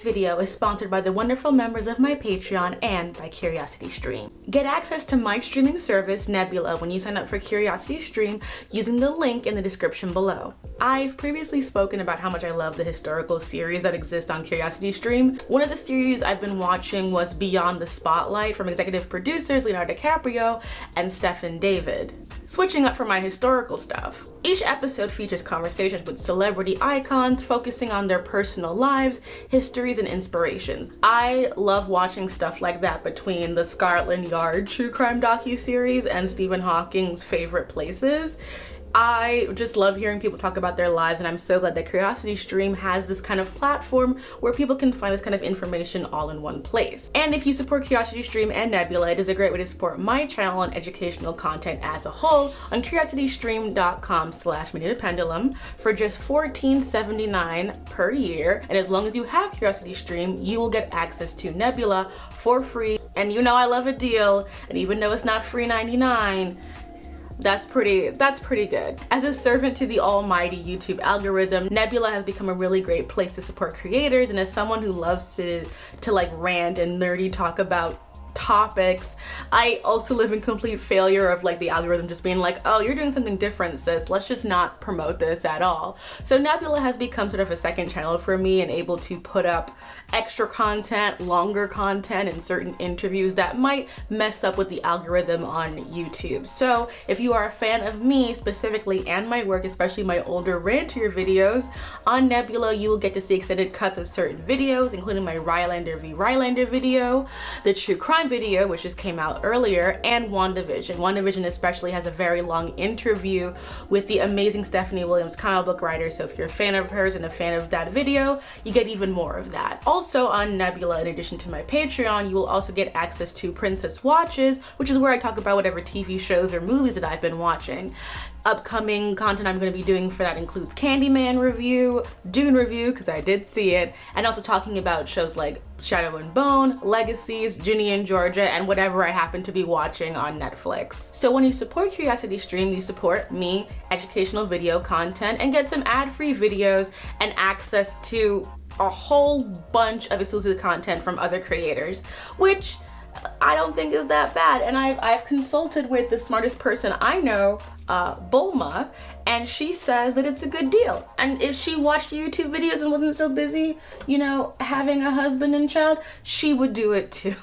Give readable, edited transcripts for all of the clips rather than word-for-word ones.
video is sponsored by the wonderful members of my Patreon and by CuriosityStream. Get access to my streaming service, Nebula, when you sign up for CuriosityStream using the link in the description below. I've previously spoken about how much I love the historical series that exist on CuriosityStream. One of the series I've been watching was Beyond the Spotlight from executive producers Leonardo DiCaprio and Stephen David. Switching up from my historical stuff. Each episode features conversations with celebrity icons focusing on their personal lives, histories, and inspirations. I love watching stuff like that between the Scotland Yard true crime docuseries and Stephen Hawking's Favorite Places. I just love hearing people talk about their lives, and I'm so glad that CuriosityStream has this kind of platform where people can find this kind of information all in one place. And if you support CuriosityStream and Nebula, it is a great way to support my channel and educational content as a whole on curiositystream.com/MediaThePendulum for just $14.79 per year. And as long as you have CuriosityStream, you will get access to Nebula for free. And you know I love a deal, and even though it's not free 99, that's pretty good. As a servant to the almighty YouTube algorithm, Nebula has become a really great place to support creators, and as someone who loves to like rant and nerdy talk about topics, I also live in complete failure of like the algorithm just being like, oh, you're doing something different, sis, let's just not promote this at all. So Nebula has become sort of a second channel for me and able to put up extra content, longer content, and certain interviews that might mess up with the algorithm on YouTube. So if you are a fan of me specifically and my work, especially my older rantier videos, on Nebula you will get to see extended cuts of certain videos, including my Rylander v. Rylander video, the true crime video, which just came out earlier, and WandaVision. WandaVision especially has a very long interview with the amazing Stephanie Williams comic book writer, so if you're a fan of hers and a fan of that video, you get even more of that. Also on Nebula, in addition to my Patreon, you will also get access to Princess Watches, which is where I talk about whatever TV shows or movies that I've been watching. Upcoming content I'm going to be doing for that includes Candyman review, Dune review, because I did see it, and also talking about shows like Shadow and Bone, Legacies, Ginny and Georgia, and whatever I happen to be watching on Netflix. So when you support CuriosityStream, you support me, educational video content, and get some ad-free videos and access to a whole bunch of exclusive content from other creators, which I don't think is that bad. And I've consulted with the smartest person I know, Bulma, and she says that it's a good deal. And if she watched YouTube videos and wasn't so busy, you know, having a husband and child, she would do it too.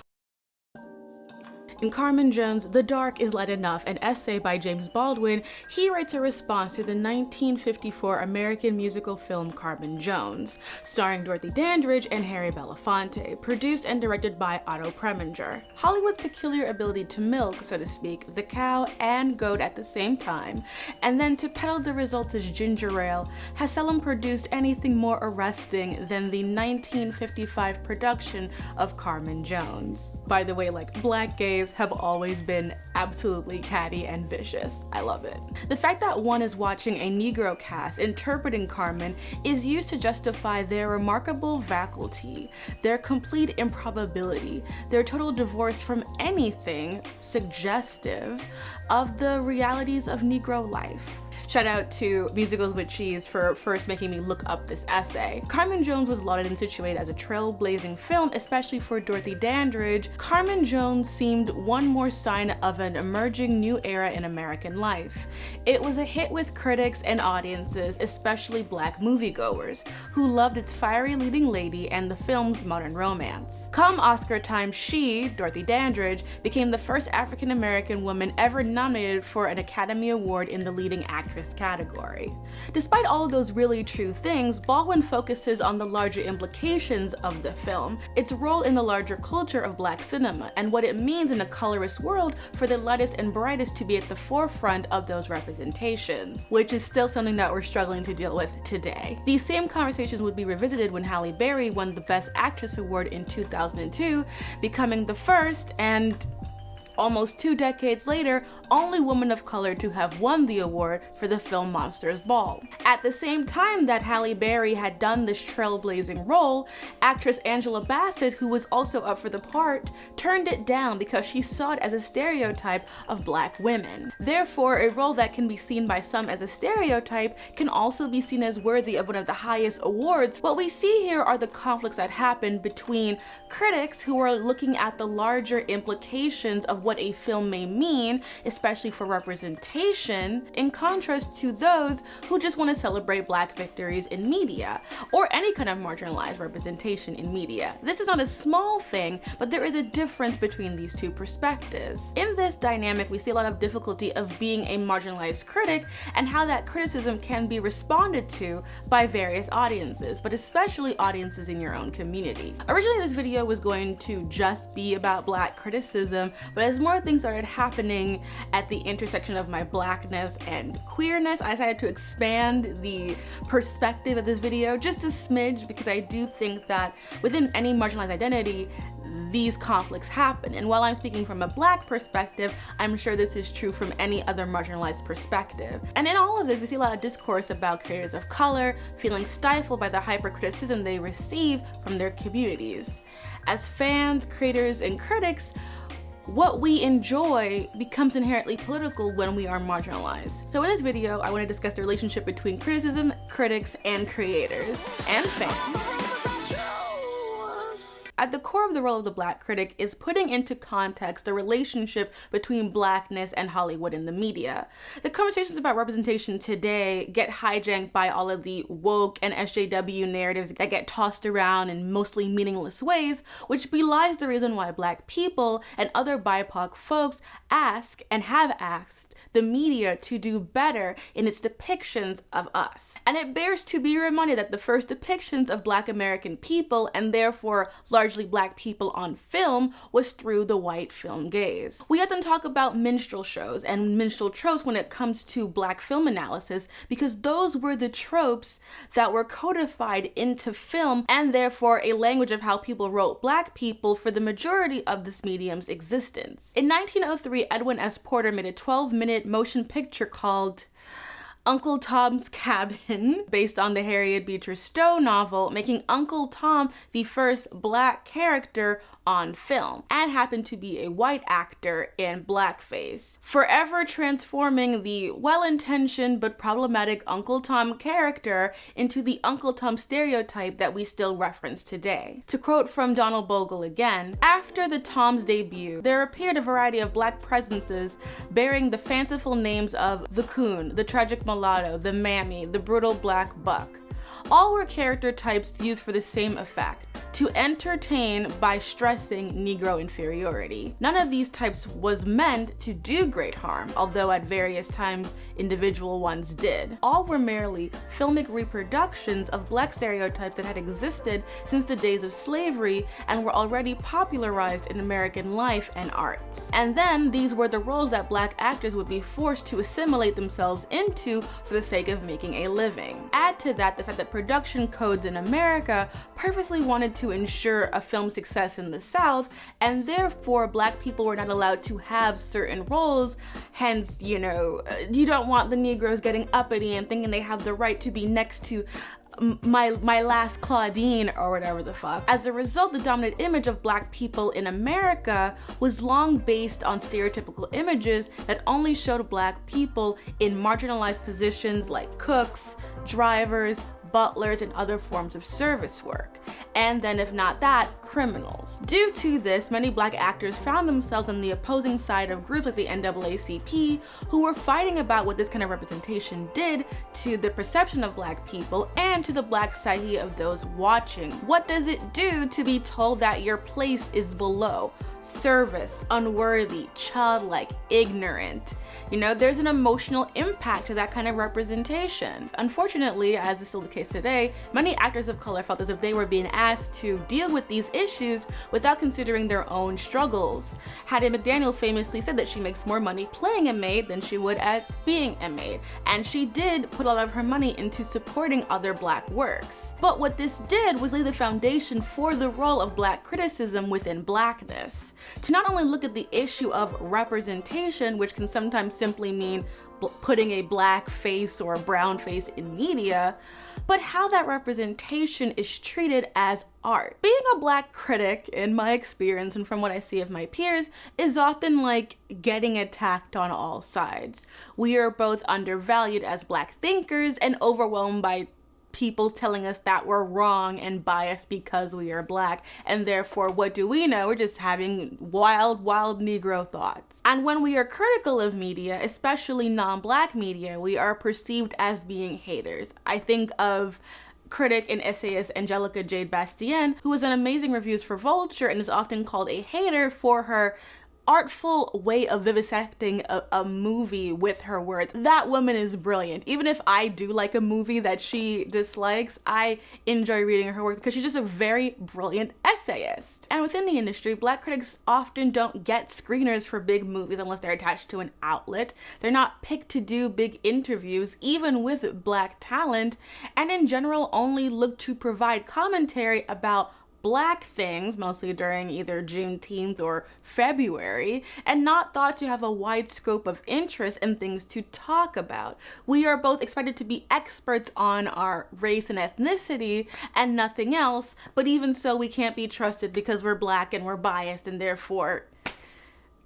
In Carmen Jones' The Dark is Light Enough, an essay by James Baldwin, he writes a response to the 1954 American musical film Carmen Jones, starring Dorothy Dandridge and Harry Belafonte, produced and directed by Otto Preminger. Hollywood's peculiar ability to milk, so to speak, the cow and goat at the same time, and then to peddle the results as ginger ale, has seldom produced anything more arresting than the 1955 production of Carmen Jones. By the way, like, black gays have always been absolutely catty and vicious. I love it. The fact that one is watching a Negro cast interpreting Carmen is used to justify their remarkable faculty, their complete improbability, their total divorce from anything suggestive of the realities of Negro life. Shout out to Musicals with Cheese for first making me look up this essay. Carmen Jones was lauded and situated as a trailblazing film, especially for Dorothy Dandridge. Carmen Jones seemed one more sign of an emerging new era in American life. It was a hit with critics and audiences, especially black moviegoers, who loved its fiery leading lady and the film's modern romance. Come Oscar time, she, Dorothy Dandridge, became the first African-American woman ever nominated for an Academy Award in the leading actress category. Despite all of those really true things, Baldwin focuses on the larger implications of the film, its role in the larger culture of black cinema, and what it means in a colorist world for the lightest and brightest to be at the forefront of those representations, which is still something that we're struggling to deal with today. These same conversations would be revisited when Halle Berry won the Best Actress Award in 2002, becoming the first and almost 2 decades later, only woman of color to have won the award for the film Monsters Ball. At the same time that Halle Berry had done this trailblazing role, actress Angela Bassett, who was also up for the part, turned it down because she saw it as a stereotype of black women. Therefore, a role that can be seen by some as a stereotype can also be seen as worthy of one of the highest awards. What we see here are the conflicts that happen between critics who are looking at the larger implications of what a film may mean, especially for representation, in contrast to those who just want to celebrate black victories in media, or any kind of marginalized representation in media. This is not a small thing, but there is a difference between these two perspectives. In this dynamic, we see a lot of difficulty of being a marginalized critic and how that criticism can be responded to by various audiences, but especially audiences in your own community. Originally, this video was going to just be about black criticism, but as more things started happening at the intersection of my blackness and queerness, I decided to expand the perspective of this video just a smidge, because I do think that within any marginalized identity, these conflicts happen. And while I'm speaking from a black perspective, I'm sure this is true from any other marginalized perspective. And in all of this, we see a lot of discourse about creators of color feeling stifled by the hypercriticism they receive from their communities. As fans, creators, and critics, what we enjoy becomes inherently political when we are marginalized. So in this video, I want to discuss the relationship between criticism, critics, and creators, and fans. At the core of the role of the black critic is putting into context the relationship between blackness and Hollywood and the media. The conversations about representation today get hijacked by all of the woke and SJW narratives that get tossed around in mostly meaningless ways, which belies the reason why black people and other BIPOC folks ask and have asked the media to do better in its depictions of us. And it bears to be reminded that the first depictions of black American people, and therefore largely black people on film, was through the white film gaze. We often talk about minstrel shows and minstrel tropes when it comes to black film analysis, because those were the tropes that were codified into film, and therefore a language of how people wrote black people for the majority of this medium's existence. In 1903, Edwin S. Porter made a 12-minute motion picture called Uncle Tom's Cabin, based on the Harriet Beecher Stowe novel, making Uncle Tom the first black character on film, and happened to be a white actor in blackface, forever transforming the well-intentioned but problematic Uncle Tom character into the Uncle Tom stereotype that we still reference today. To quote from Donald Bogle again, "After the Tom's debut, there appeared a variety of black presences bearing the fanciful names of the Coon, the Tragic Mulatto, the Mammy, the Brutal Black Buck. All were character types used for the same effect, to entertain by stressing Negro inferiority. None of these types was meant to do great harm, although at various times individual ones did. All were merely filmic reproductions of black stereotypes that had existed since the days of slavery and were already popularized in American life and arts. And then these were the roles that black actors would be forced to assimilate themselves into for the sake of making a living. Add to that the fact that production codes in America purposely wanted to ensure a film success in the South, and therefore black people were not allowed to have certain roles. Hence, you don't want the Negroes getting uppity and thinking they have the right to be next to my last Claudine or whatever the fuck. As a result, the dominant image of black people in America was long based on stereotypical images that only showed black people in marginalized positions like cooks, drivers, butlers, and other forms of service work, and then if not that, criminals. Due to this, many black actors found themselves on the opposing side of groups like the NAACP, who were fighting about what this kind of representation did to the perception of black people and to the black psyche of those watching. What does it do to be told that your place is below? Service, unworthy, childlike, ignorant. There's an emotional impact to that kind of representation. Unfortunately, as is still the case today, many actors of color felt as if they were being asked to deal with these issues without considering their own struggles. Hattie McDaniel famously said that she makes more money playing a maid than she would at being a maid, and she did put a lot of her money into supporting other Black works. But what this did was lay the foundation for the role of Black criticism within Blackness, to not only look at the issue of representation, which can sometimes simply mean putting a Black face or a brown face in media, but how that representation is treated as art. Being a Black critic, in my experience and from what I see of my peers, is often like getting attacked on all sides. We are both undervalued as Black thinkers and overwhelmed by people telling us that we're wrong and biased because we are Black, and therefore what do we know? We're just having wild Negro thoughts. And when we are critical of media, especially non-Black media, we are perceived as being haters. I think of critic and essayist Angelica Jade Bastien, who has done amazing reviews for Vulture and is often called a hater for her artful way of vivisecting a movie with her words. That woman is brilliant. Even if I do like a movie that she dislikes, I enjoy reading her work because she's just a very brilliant essayist. And within the industry, Black critics often don't get screeners for big movies unless they're attached to an outlet. They're not picked to do big interviews, even with Black talent, and in general only look to provide commentary about Black things, mostly during either Juneteenth or February, and not thought to have a wide scope of interest and things to talk about. We are both expected to be experts on our race and ethnicity and nothing else, but even so, we can't be trusted because we're Black and we're biased, and therefore,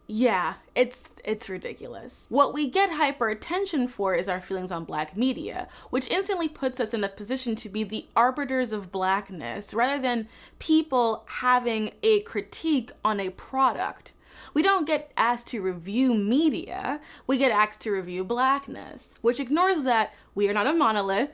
yeah, it's ridiculous. What we get hyper attention for is our feelings on Black media, which instantly puts us in a position to be the arbiters of Blackness rather than people having a critique on a product. We don't get asked to review media, we get asked to review Blackness, which ignores that we are not a monolith.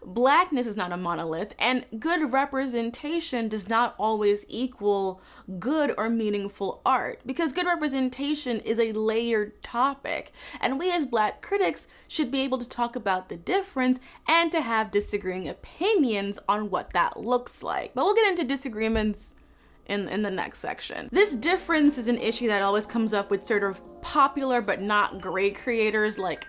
Blackness is not a monolith, and good representation does not always equal good or meaningful art, because good representation is a layered topic, and we as Black critics should be able to talk about the difference and to have disagreeing opinions on what that looks like. But we'll get into disagreements in the next section. This difference is an issue that always comes up with sort of popular but not great creators like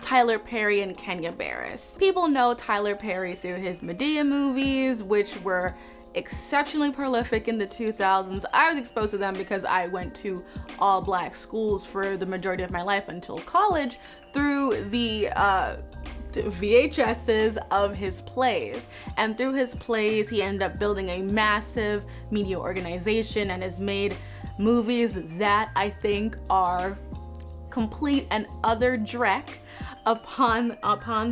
Tyler Perry and Kenya Barris. People know Tyler Perry through his Medea movies, which were exceptionally prolific in the 2000s. I was exposed to them because I went to all Black schools for the majority of my life until college through the VHSs of his plays. And through his plays, he ended up building a massive media organization and has made movies that I think are complete and utter dreck upon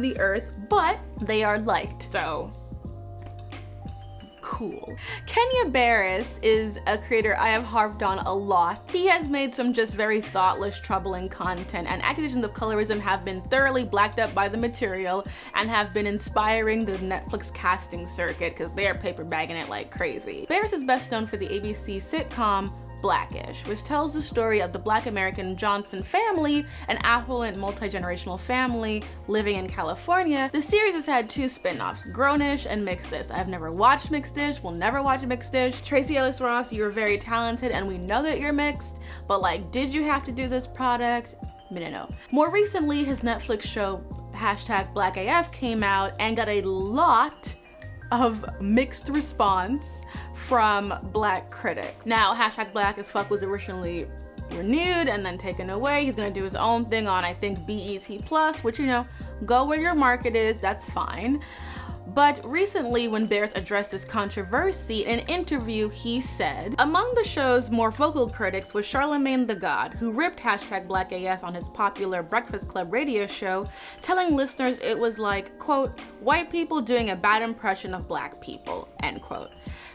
the earth, but they are liked, so cool. Kenya Barris is a creator I have harped on a lot. He has made some just very thoughtless, troubling content, and accusations of colorism have been thoroughly blacked up by the material and have been inspiring the Netflix casting circuit because they are paper bagging it like crazy. Barris is best known for the ABC sitcom Blackish, which tells the story of the Black American Johnson family, an affluent multi-generational family living in California. The series has had two spin-offs, Grownish and Mixed Dish. I've never watched Mixed Dish, will never watch Mixed Dish. Tracee Ellis Ross, you're very talented and we know that you're mixed, but like, did you have to do this product? No. More recently, his Netflix show #BlackAF came out and got a lot of mixed response from Black critics. Now, #BlackAsFuck was originally renewed and then taken away. He's gonna do his own thing on, I think, BET Plus, which, you know, go where your market is, that's fine. But recently, when Barris addressed this controversy in an interview, he said, among the show's more vocal critics was Charlamagne the God, who ripped #BlackAF on his popular Breakfast Club radio show, telling listeners it was like, quote, white people doing a bad impression of Black people, end quote.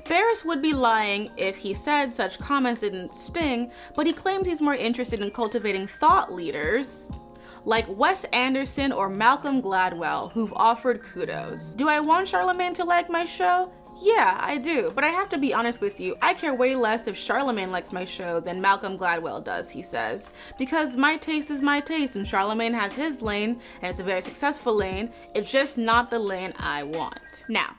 Barris would be lying if he said such comments didn't sting, but he claims he's more interested in cultivating thought leaders like Wes Anderson or Malcolm Gladwell, who've offered kudos. Do I want Charlamagne to like my show? Yeah, I do, but I have to be honest with you, I care way less if Charlamagne likes my show than Malcolm Gladwell does, he says. Because my taste is my taste, and Charlamagne has his lane, and it's a very successful lane, it's just not the lane I want. Now,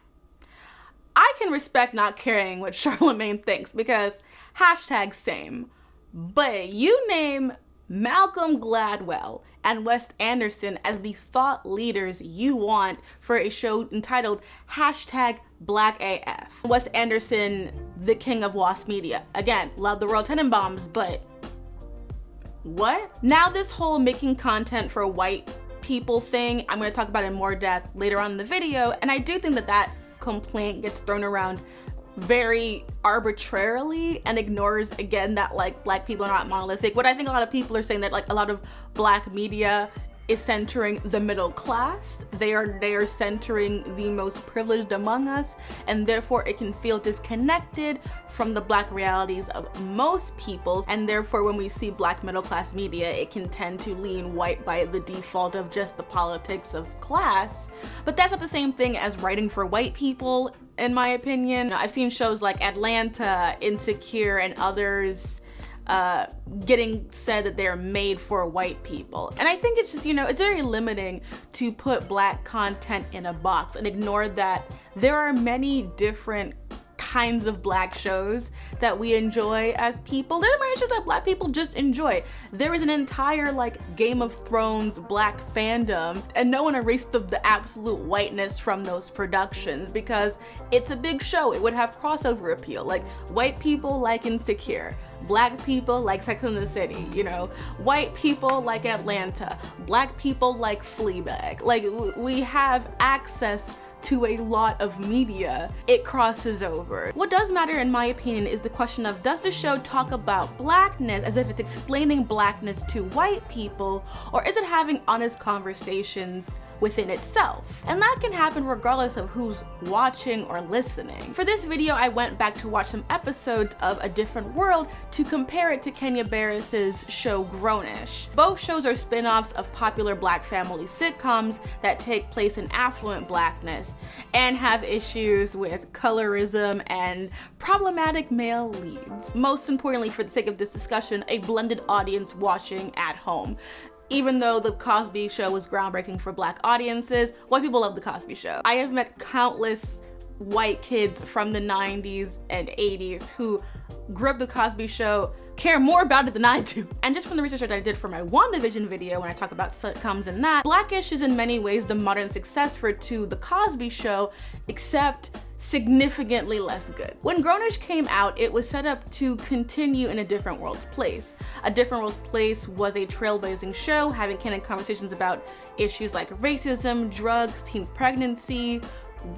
I can respect not caring what Charlemagne thinks because hashtag same. But you name Malcolm Gladwell and Wes Anderson as the thought leaders you want for a show entitled hashtag Black AF. Wes Anderson, the king of WASP media. Again, love the Royal Tenenbaums, but what? Now this whole making content for white people thing, I'm gonna talk about in more depth later on in the video, and I do think that that complaint gets thrown around very arbitrarily and ignores again that like black people are not monolithic. What I think a lot of people are saying that like a lot of black media is centering the middle class. They are centering the most privileged among us, and therefore it can feel disconnected from the black realities of most people, and therefore when we see black middle class media, it can tend to lean white by the default of just the politics of class. But that's not the same thing as writing for white people, in my opinion. I've seen shows like Atlanta, Insecure, and others getting said that they're made for white people. And I think it's just, it's very limiting to put black content in a box and ignore that there are many different kinds of black shows that we enjoy as people. There are many shows that black people just enjoy. There is an entire like Game of Thrones black fandom, and no one erased the absolute whiteness from those productions because it's a big show. It would have crossover appeal. Like white people like Insecure, black people like Sex and the City, white people like Atlanta, black people like Fleabag. Like we have access to a lot of media. It crosses over. What does matter, in my opinion, is the question of, does the show talk about blackness as if it's explaining blackness to white people, or is it having honest conversations within itself? And that can happen regardless of who's watching or listening. For this video, I went back to watch some episodes of A Different World to compare it to Kenya Barris's show Grownish. Both shows are spin-offs of popular black family sitcoms that take place in affluent blackness and have issues with colorism and problematic male leads. Most importantly, for the sake of this discussion, a blended audience watching at home. Even though The Cosby Show was groundbreaking for black audiences, white people love The Cosby Show. I have met countless white kids from the 90s and 80s who grew up The Cosby Show, care more about it than I do. And just from the research that I did for my WandaVision video, when I talk about sitcoms and that, Blackish is in many ways the modern successor to The Cosby Show, except significantly less good. When Grownish came out, it was set up to continue in A Different World's place. A Different World's Place was a trailblazing show, having candid conversations about issues like racism, drugs, teen pregnancy,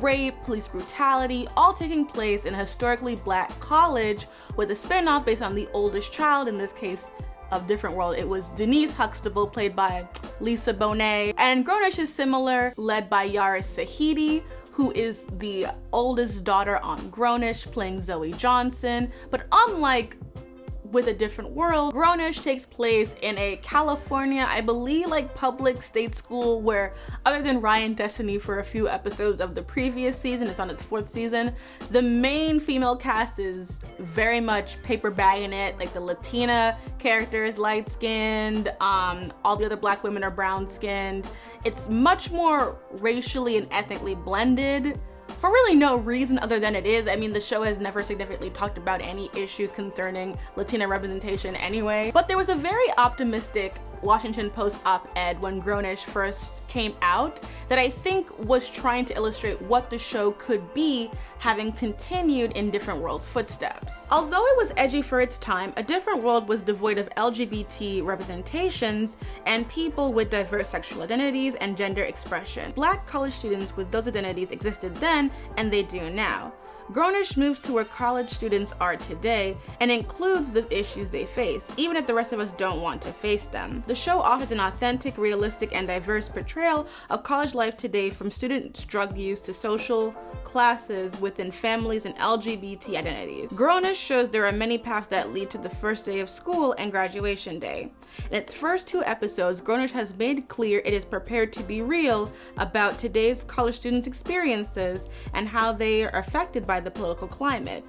rape, police brutality, all taking place in a historically black college, with a spin-off based on the oldest child, in this case of Different World. It was Denise Huxtable, played by Lisa Bonet. And Grownish is similar, led by Yara Sahidi, who is the oldest daughter on Grownish, playing Zoe Johnson. But unlike with A Different World, Grownish takes place in a California, I believe, like public state school, where other than Ryan Destiny for a few episodes of the previous season, it's on its 4th season, the main female cast is very much paper bagging it. Like the Latina character is light-skinned, all the other black women are brown-skinned. It's much more racially and ethnically blended, for really no reason other than it is. I mean, the show has never significantly talked about any issues concerning Latina representation anyway. But there was a very optimistic Washington Post op-ed when Grownish first came out that I think was trying to illustrate what the show could be, having continued in Different World's footsteps. Although it was edgy for its time, A Different World was devoid of LGBT representations and people with diverse sexual identities and gender expression. Black college students with those identities existed then, and they do now. Grownish moves to where college students are today and includes the issues they face, even if the rest of us don't want to face them. The show offers an authentic, realistic, and diverse portrayal of college life today, from student drug use to social classes within families and LGBT identities. Grownish shows there are many paths that lead to the first day of school and graduation day. In its first 2 episodes, Grownish has made clear it is prepared to be real about today's college students' experiences and how they are affected by the political climate.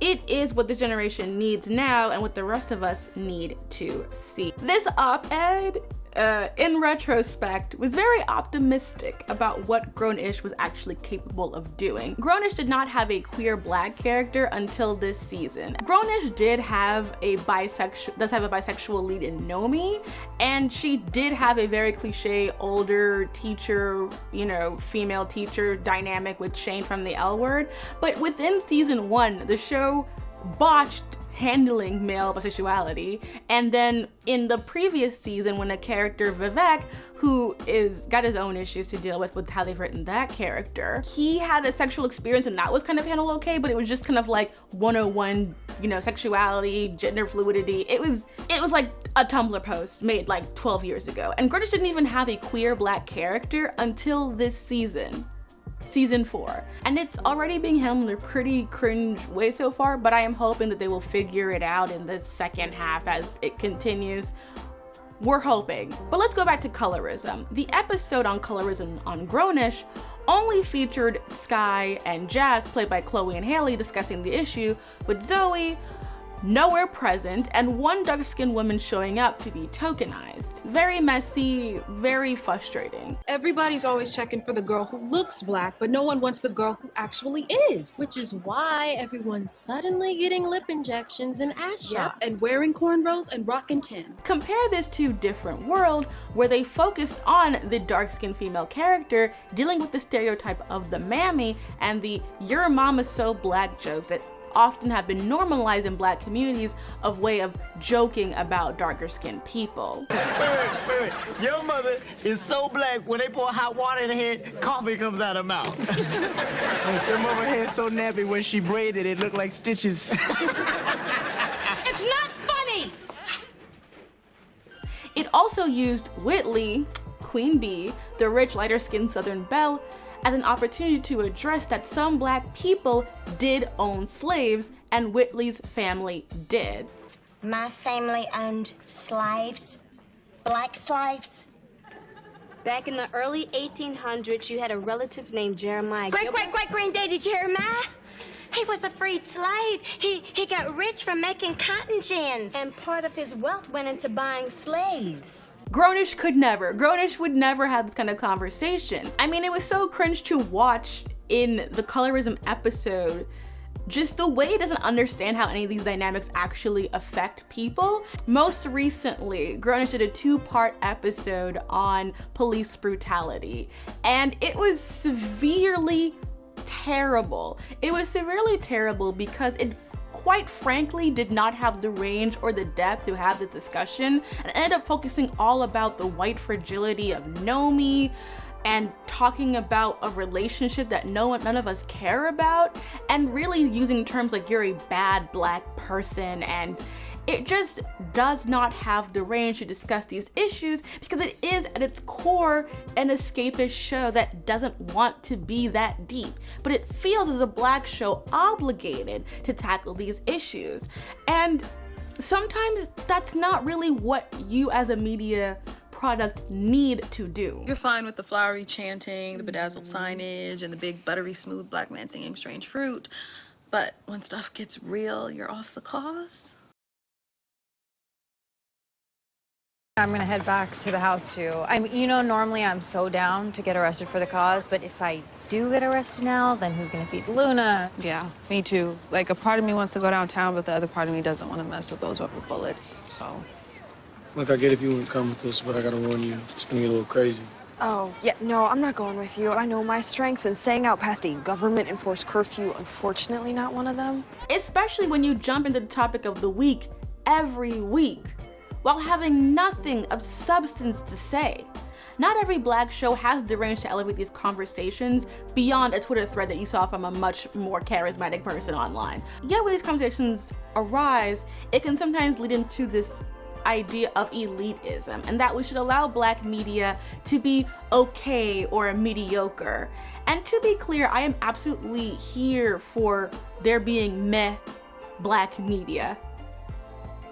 It is what this generation needs now and what the rest of us need to see. This op-ed in retrospect, was very optimistic about what Grownish was actually capable of doing. Grownish did not have a queer black character until this season. Grownish does have a bisexual lead in Nomi, and she did have a very cliche older teacher, you know, female teacher dynamic with Shane from the L Word. But within season 1, the show botched handling male bisexuality, and then in the previous season, when a character Vivek, who got his own issues to deal with how they've written that character, he had a sexual experience and that was kind of handled okay, but it was just kind of like 101, you know, sexuality, gender fluidity. It was like a Tumblr post made like 12 years ago. And Grownish didn't even have a queer black character until this season 4, and it's already being handled in a pretty cringe way so far, but I am hoping that they will figure it out in the second half as it continues. We're hoping. But let's go back to colorism. The episode on colorism on Grownish only featured Sky and Jazz, played by Chloe and Haley, discussing the issue, with Zoe nowhere present, and one dark-skinned woman showing up to be tokenized. Very messy, very frustrating. Everybody's always checking for the girl who looks black, but no one wants the girl who actually is. Which is why everyone's suddenly getting lip injections and ass shots. And wearing cornrows and rocking tin. Compare this to Different World, where they focused on the dark-skinned female character dealing with the stereotype of the Mammy and the "your mom is so black" jokes that often have been normalized in black communities of way of joking about darker skinned people. Wait. Your mother is so black, when they pour hot water in her head, coffee comes out her mouth. Your mama hair so nappy, when she braided it looked like stitches. It's not funny! It also used Whitley, Queen Bee, the rich lighter-skinned Southern belle, as an opportunity to address that some black people did own slaves, and Whitley's family did. My family owned slaves, black slaves. Back in the early 1800s, you had a relative named Jeremiah. Great-great-great-granddaddy Jeremiah. He was a freed slave. He got rich from making cotton gins. And part of his wealth went into buying slaves. Grownish would never have this kind of conversation. I mean, it was so cringe to watch in the colorism episode, just the way it doesn't understand how any of these dynamics actually affect people. Most recently, Grownish did a 2-part episode on police brutality, and it was severely terrible. It was severely terrible because it quite frankly did not have the range or the depth to have this discussion, and ended up focusing all about the white fragility of Nomi and talking about a relationship that none of us care about, and really using terms like "you're a bad black person," and it just does not have the range to discuss these issues because it is at its core an escapist show that doesn't want to be that deep, but it feels as a black show obligated to tackle these issues. And sometimes that's not really what you as a media product need to do. You're fine with the flowery chanting, the bedazzled signage, and the big buttery smooth black man singing strange fruit, but when stuff gets real, you're off the cause. I'm gonna head back to the house too. Normally I'm so down to get arrested for the cause, but if I do get arrested now, then who's gonna feed Luna? Yeah, me too. Like, a part of me wants to go downtown, but the other part of me doesn't want to mess with those rubber bullets, so. Look, I get if you wouldn't come with us, but I gotta warn you, it's gonna get a little crazy. Oh, yeah, no, I'm not going with you. I know my strengths, and staying out past a government-enforced curfew, unfortunately not one of them. Especially when you jump into the topic of the week every week, while having nothing of substance to say. Not every black show has the range to elevate these conversations beyond a Twitter thread that you saw from a much more charismatic person online. Yet when these conversations arise, it can sometimes lead into this idea of elitism, and that we should allow black media to be okay or mediocre. And to be clear, I am absolutely here for there being meh black media.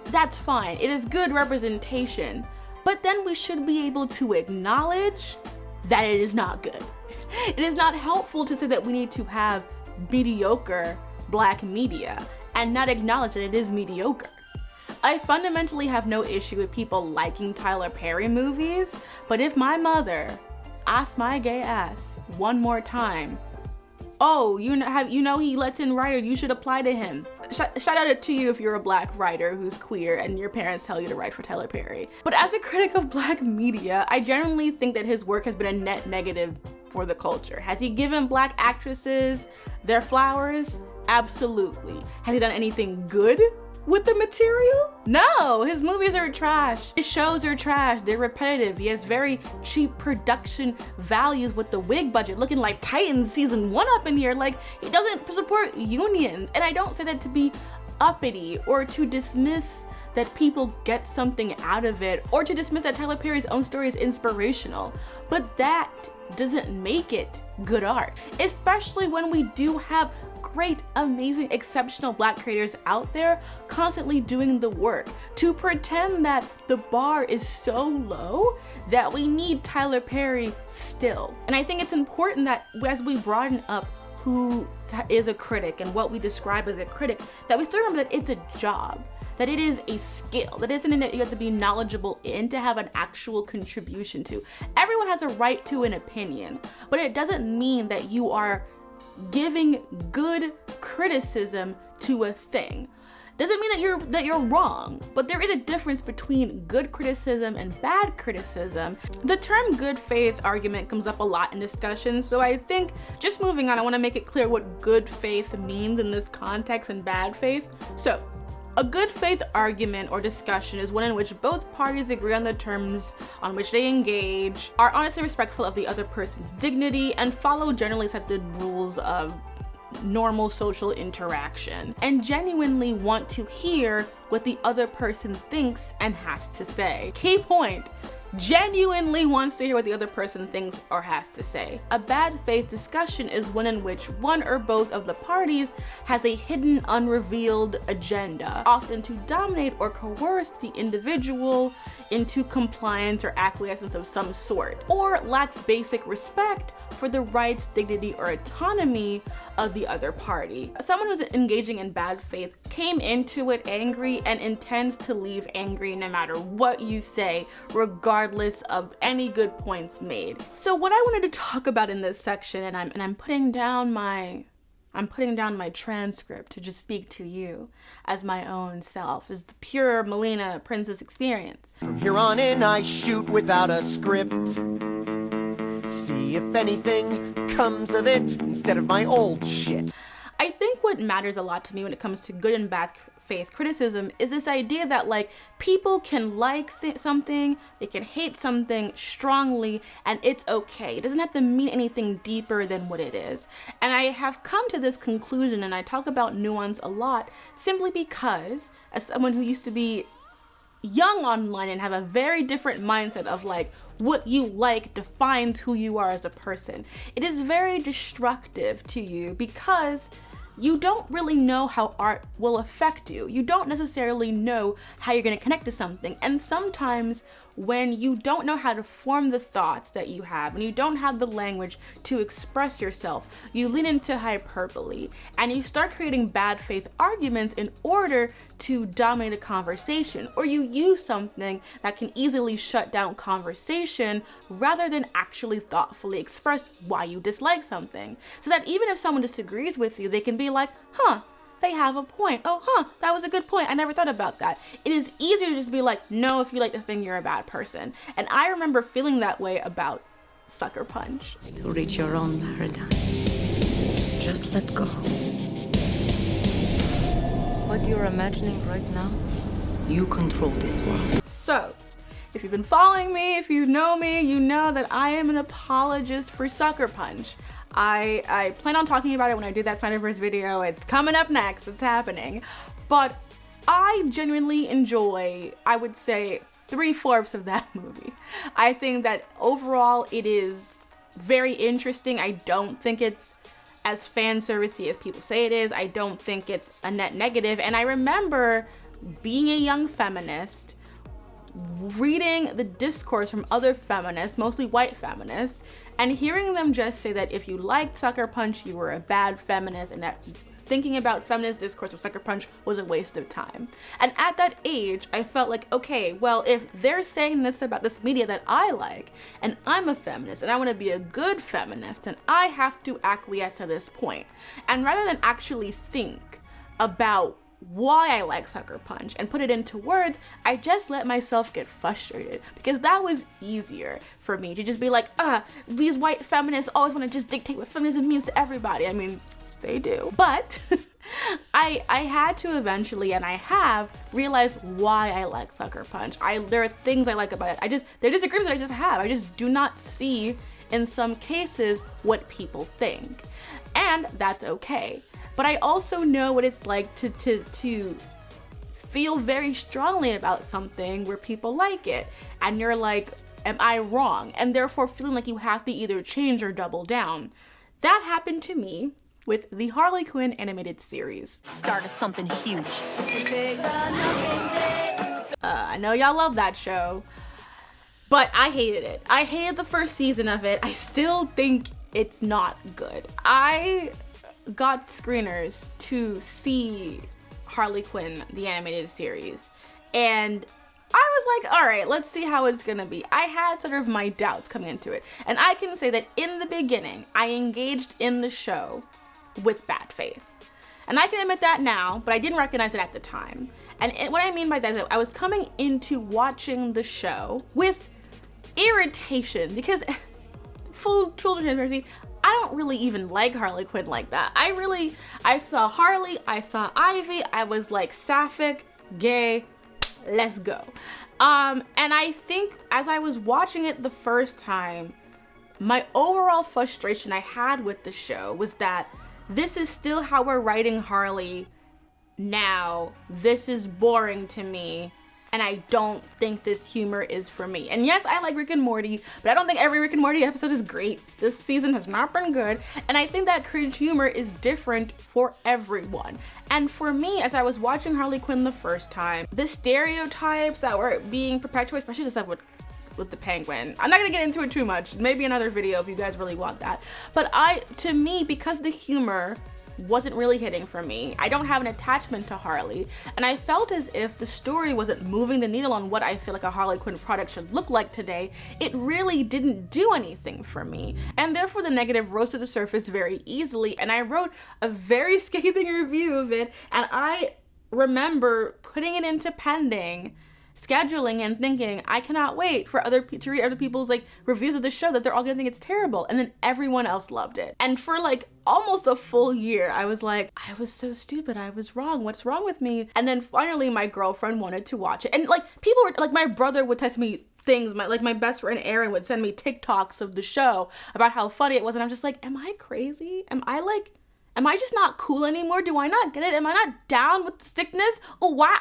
That's fine, it is good representation, but then we should be able to acknowledge that it is not good. It is not helpful to say that we need to have mediocre black media and not acknowledge that it is mediocre. I fundamentally have no issue with people liking Tyler Perry movies, but if my mother asked my gay ass one more time, oh, you know he lets in writers, you should apply to him. Shout out to you if you're a Black writer who's queer and your parents tell you to write for Tyler Perry. But as a critic of Black media, I generally think that his work has been a net negative for the culture. Has he given Black actresses their flowers? Absolutely. Has he done anything good with the material? No, his movies are trash. His shows are trash. They're repetitive. He has very cheap production values with the wig budget, looking like Titans season 1 up in here. Like, he doesn't support unions. And I don't say that to be uppity or to dismiss that people get something out of it or to dismiss that Tyler Perry's own story is inspirational. But that doesn't make it good art, especially when we do have great, amazing, exceptional Black creators out there constantly doing the work. To pretend that the bar is so low that we need Tyler Perry still. And I think it's important that as we broaden up who is a critic and what we describe as a critic, that we still remember that it's a job, that it is a skill, that isn't that you have to be knowledgeable in to have an actual contribution to. Everyone has a right to an opinion, but it doesn't mean that you are giving good criticism to a thing. Doesn't mean that you're wrong, but there is a difference between good criticism and bad criticism. The term good faith argument comes up a lot in discussions, so I think just moving on, I want to make it clear what good faith means in this context and bad faith. So, a good faith argument or discussion is one in which both parties agree on the terms on which they engage, are honestly respectful of the other person's dignity, and follow generally accepted rules of normal social interaction, and genuinely want to hear what the other person thinks and has to say. Key point. Genuinely wants to hear what the other person thinks or has to say. A bad faith discussion is one in which one or both of the parties has a hidden, unrevealed agenda, often to dominate or coerce the individual into compliance or acquiescence of some sort, or lacks basic respect for the rights, dignity, or autonomy of the other party. Someone who's engaging in bad faith came into it angry and intends to leave angry no matter what you say, regardless of any good points made. So what I wanted to talk about in this section, and I'm putting down my transcript to just speak to you as my own self, is the pure Melina Princess experience. From here on in, I shoot without a script. See if anything comes of it instead of my old shit. I think what matters a lot to me when it comes to good and bad faith criticism is this idea that like people can like something, they can hate something strongly, and it's okay. It doesn't have to mean anything deeper than what it is. And I have come to this conclusion, and I talk about nuance a lot, simply because as someone who used to be young online and have a very different mindset of like what you like defines who you are as a person, it is very destructive to you because you don't really know how art will affect you. You don't necessarily know how you're gonna connect to something. And sometimes when you don't know how to form the thoughts that you have, and you don't have the language to express yourself, you lean into hyperbole and you start creating bad faith arguments in order to dominate a conversation, or you use something that can easily shut down conversation rather than actually thoughtfully express why you dislike something. So that even if someone disagrees with you, they can be like, huh, they have a point. Oh, that was a good point. I never thought about that. It is easier to just be like, no, if you like this thing, you're a bad person. And I remember feeling that way about Sucker Punch. To reach your own paradise, just let go. What you're imagining right now, you control this world. So, if you've been following me, if you know me, you know that I am an apologist for Sucker Punch. I plan on talking about it when I do that Snyderverse video. It's coming up next, it's happening. But I genuinely enjoy, I would say, 3/4 of that movie. I think that overall it is very interesting. I don't think it's as fan servicey as people say it is. I don't think it's a net negative. And I remember being a young feminist, reading the discourse from other feminists, mostly white feminists, and hearing them just say that if you liked Sucker Punch, you were a bad feminist, and that thinking about feminist discourse of Sucker Punch was a waste of time. And at that age, I felt like, okay, well, if they're saying this about this media that I like, and I'm a feminist, and I want to be a good feminist, then I have to acquiesce to this point. And rather than actually think about why I like Sucker Punch and put it into words, I just let myself get frustrated, because that was easier for me to just be like, these white feminists always want to just dictate what feminism means to everybody. I mean, they do. But I had to eventually, and I have, realized why I like Sucker Punch. There are things I like about it. They're disagreements that I just have. I just do not see, in some cases, what people think. And that's okay. But I also know what it's like to feel very strongly about something where people like it. And you're like, am I wrong? And therefore feeling like you have to either change or double down. That happened to me with the Harley Quinn animated series. Started something huge. I know y'all love that show, but I hated it. I hated the first season of it. I still think it's not good. I got screeners to see Harley Quinn, the animated series, and I was like, all right, let's see how it's gonna be. I had sort of my doubts coming into it, and I can say that in the beginning, I engaged in the show with bad faith. And I can admit that now, but I didn't recognize it at the time. And what I mean by that is that I was coming into watching the show with irritation, because full children transparency, I don't really even like Harley Quinn like that. I saw Harley, I saw Ivy, I was like, sapphic, gay, let's go. And I think as I was watching it the first time, my overall frustration I had with the show was that this is still how we're writing Harley now. This is boring to me, and I don't think this humor is for me. And yes, I like Rick and Morty, but I don't think every Rick and Morty episode is great. This season has not been good, and I think that cringe humor is different for everyone. And for me, as I was watching Harley Quinn the first time, the stereotypes that were being perpetuated, especially the stuff with the penguin. I'm not gonna get into it too much. Maybe another video if you guys really want that. But to me, because the humor wasn't really hitting for me, I don't have an attachment to Harley, and I felt as if the story wasn't moving the needle on what I feel like a Harley Quinn product should look like today. It really didn't do anything for me, and therefore the negative rose to the surface very easily, and I wrote a very scathing review of it, and I remember putting it into pending, scheduling, and thinking, I cannot wait for to read other people's like reviews of the show that they're all gonna think it's terrible, and then everyone else loved it. And for like almost a full year, I was like, I was so stupid, I was wrong, what's wrong with me? And then finally my girlfriend wanted to watch it, and like people were like, my brother would text me things, my best friend Erin would send me TikToks of the show about how funny it was, and I'm just like, am I crazy? Am I just not cool anymore? Do I not get it? Am I not down with the sickness? Oh, why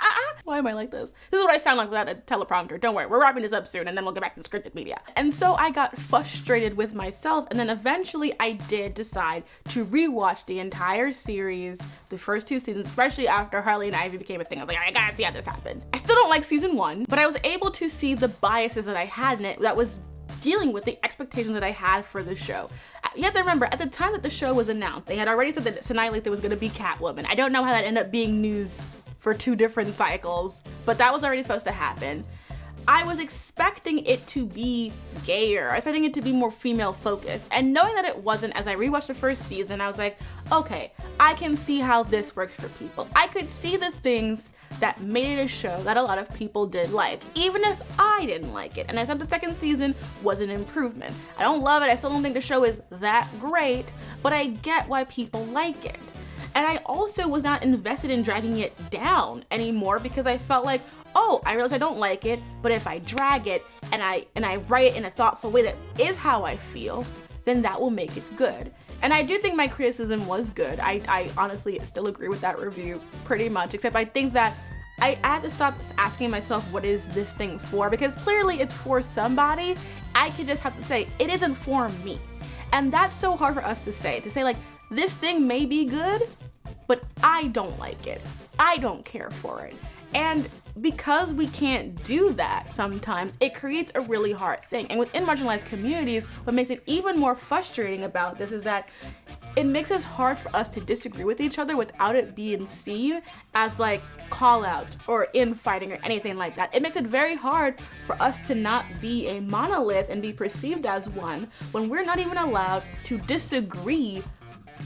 am I like this? This is what I sound like without a teleprompter. Don't worry, we're wrapping this up soon, and then we'll get back to scripted media. And so I got frustrated with myself, and then eventually I did decide to rewatch the entire series, the first 2 seasons, especially after Harley and Ivy became a thing. I was like, I gotta see how this happened. I still don't like season 1, but I was able to see the biases that I had in it that was dealing with the expectations that I had for the show. You have to remember, at the time that the show was announced, they had already said that Sanaa Lathan was going to be Catwoman. I don't know how that ended up being news for 2 different cycles, but that was already supposed to happen. I was expecting it to be gayer. I was expecting it to be more female focused. And knowing that it wasn't, as I rewatched the first season, I was like, okay, I can see how this works for people. I could see the things that made it a show that a lot of people did like, even if I didn't like it. And I thought the second season was an improvement. I don't love it. I still don't think the show is that great, but I get why people like it. And I also was not invested in dragging it down anymore, because I felt like, oh, I realize I don't like it, but if I drag it and I write it in a thoughtful way that is how I feel, then that will make it good. And I do think my criticism was good. I honestly still agree with that review pretty much, except I think that I had to stop asking myself, what is this thing for? Because clearly it's for somebody. I could just have to say, it isn't for me. And that's so hard for us to say like, this thing may be good, but I don't like it. I don't care for it. And because we can't do that sometimes, it creates a really hard thing. And within marginalized communities, what makes it even more frustrating about this is that it makes it hard for us to disagree with each other without it being seen as like call-outs or infighting or anything like that. It makes it very hard for us to not be a monolith and be perceived as one when we're not even allowed to disagree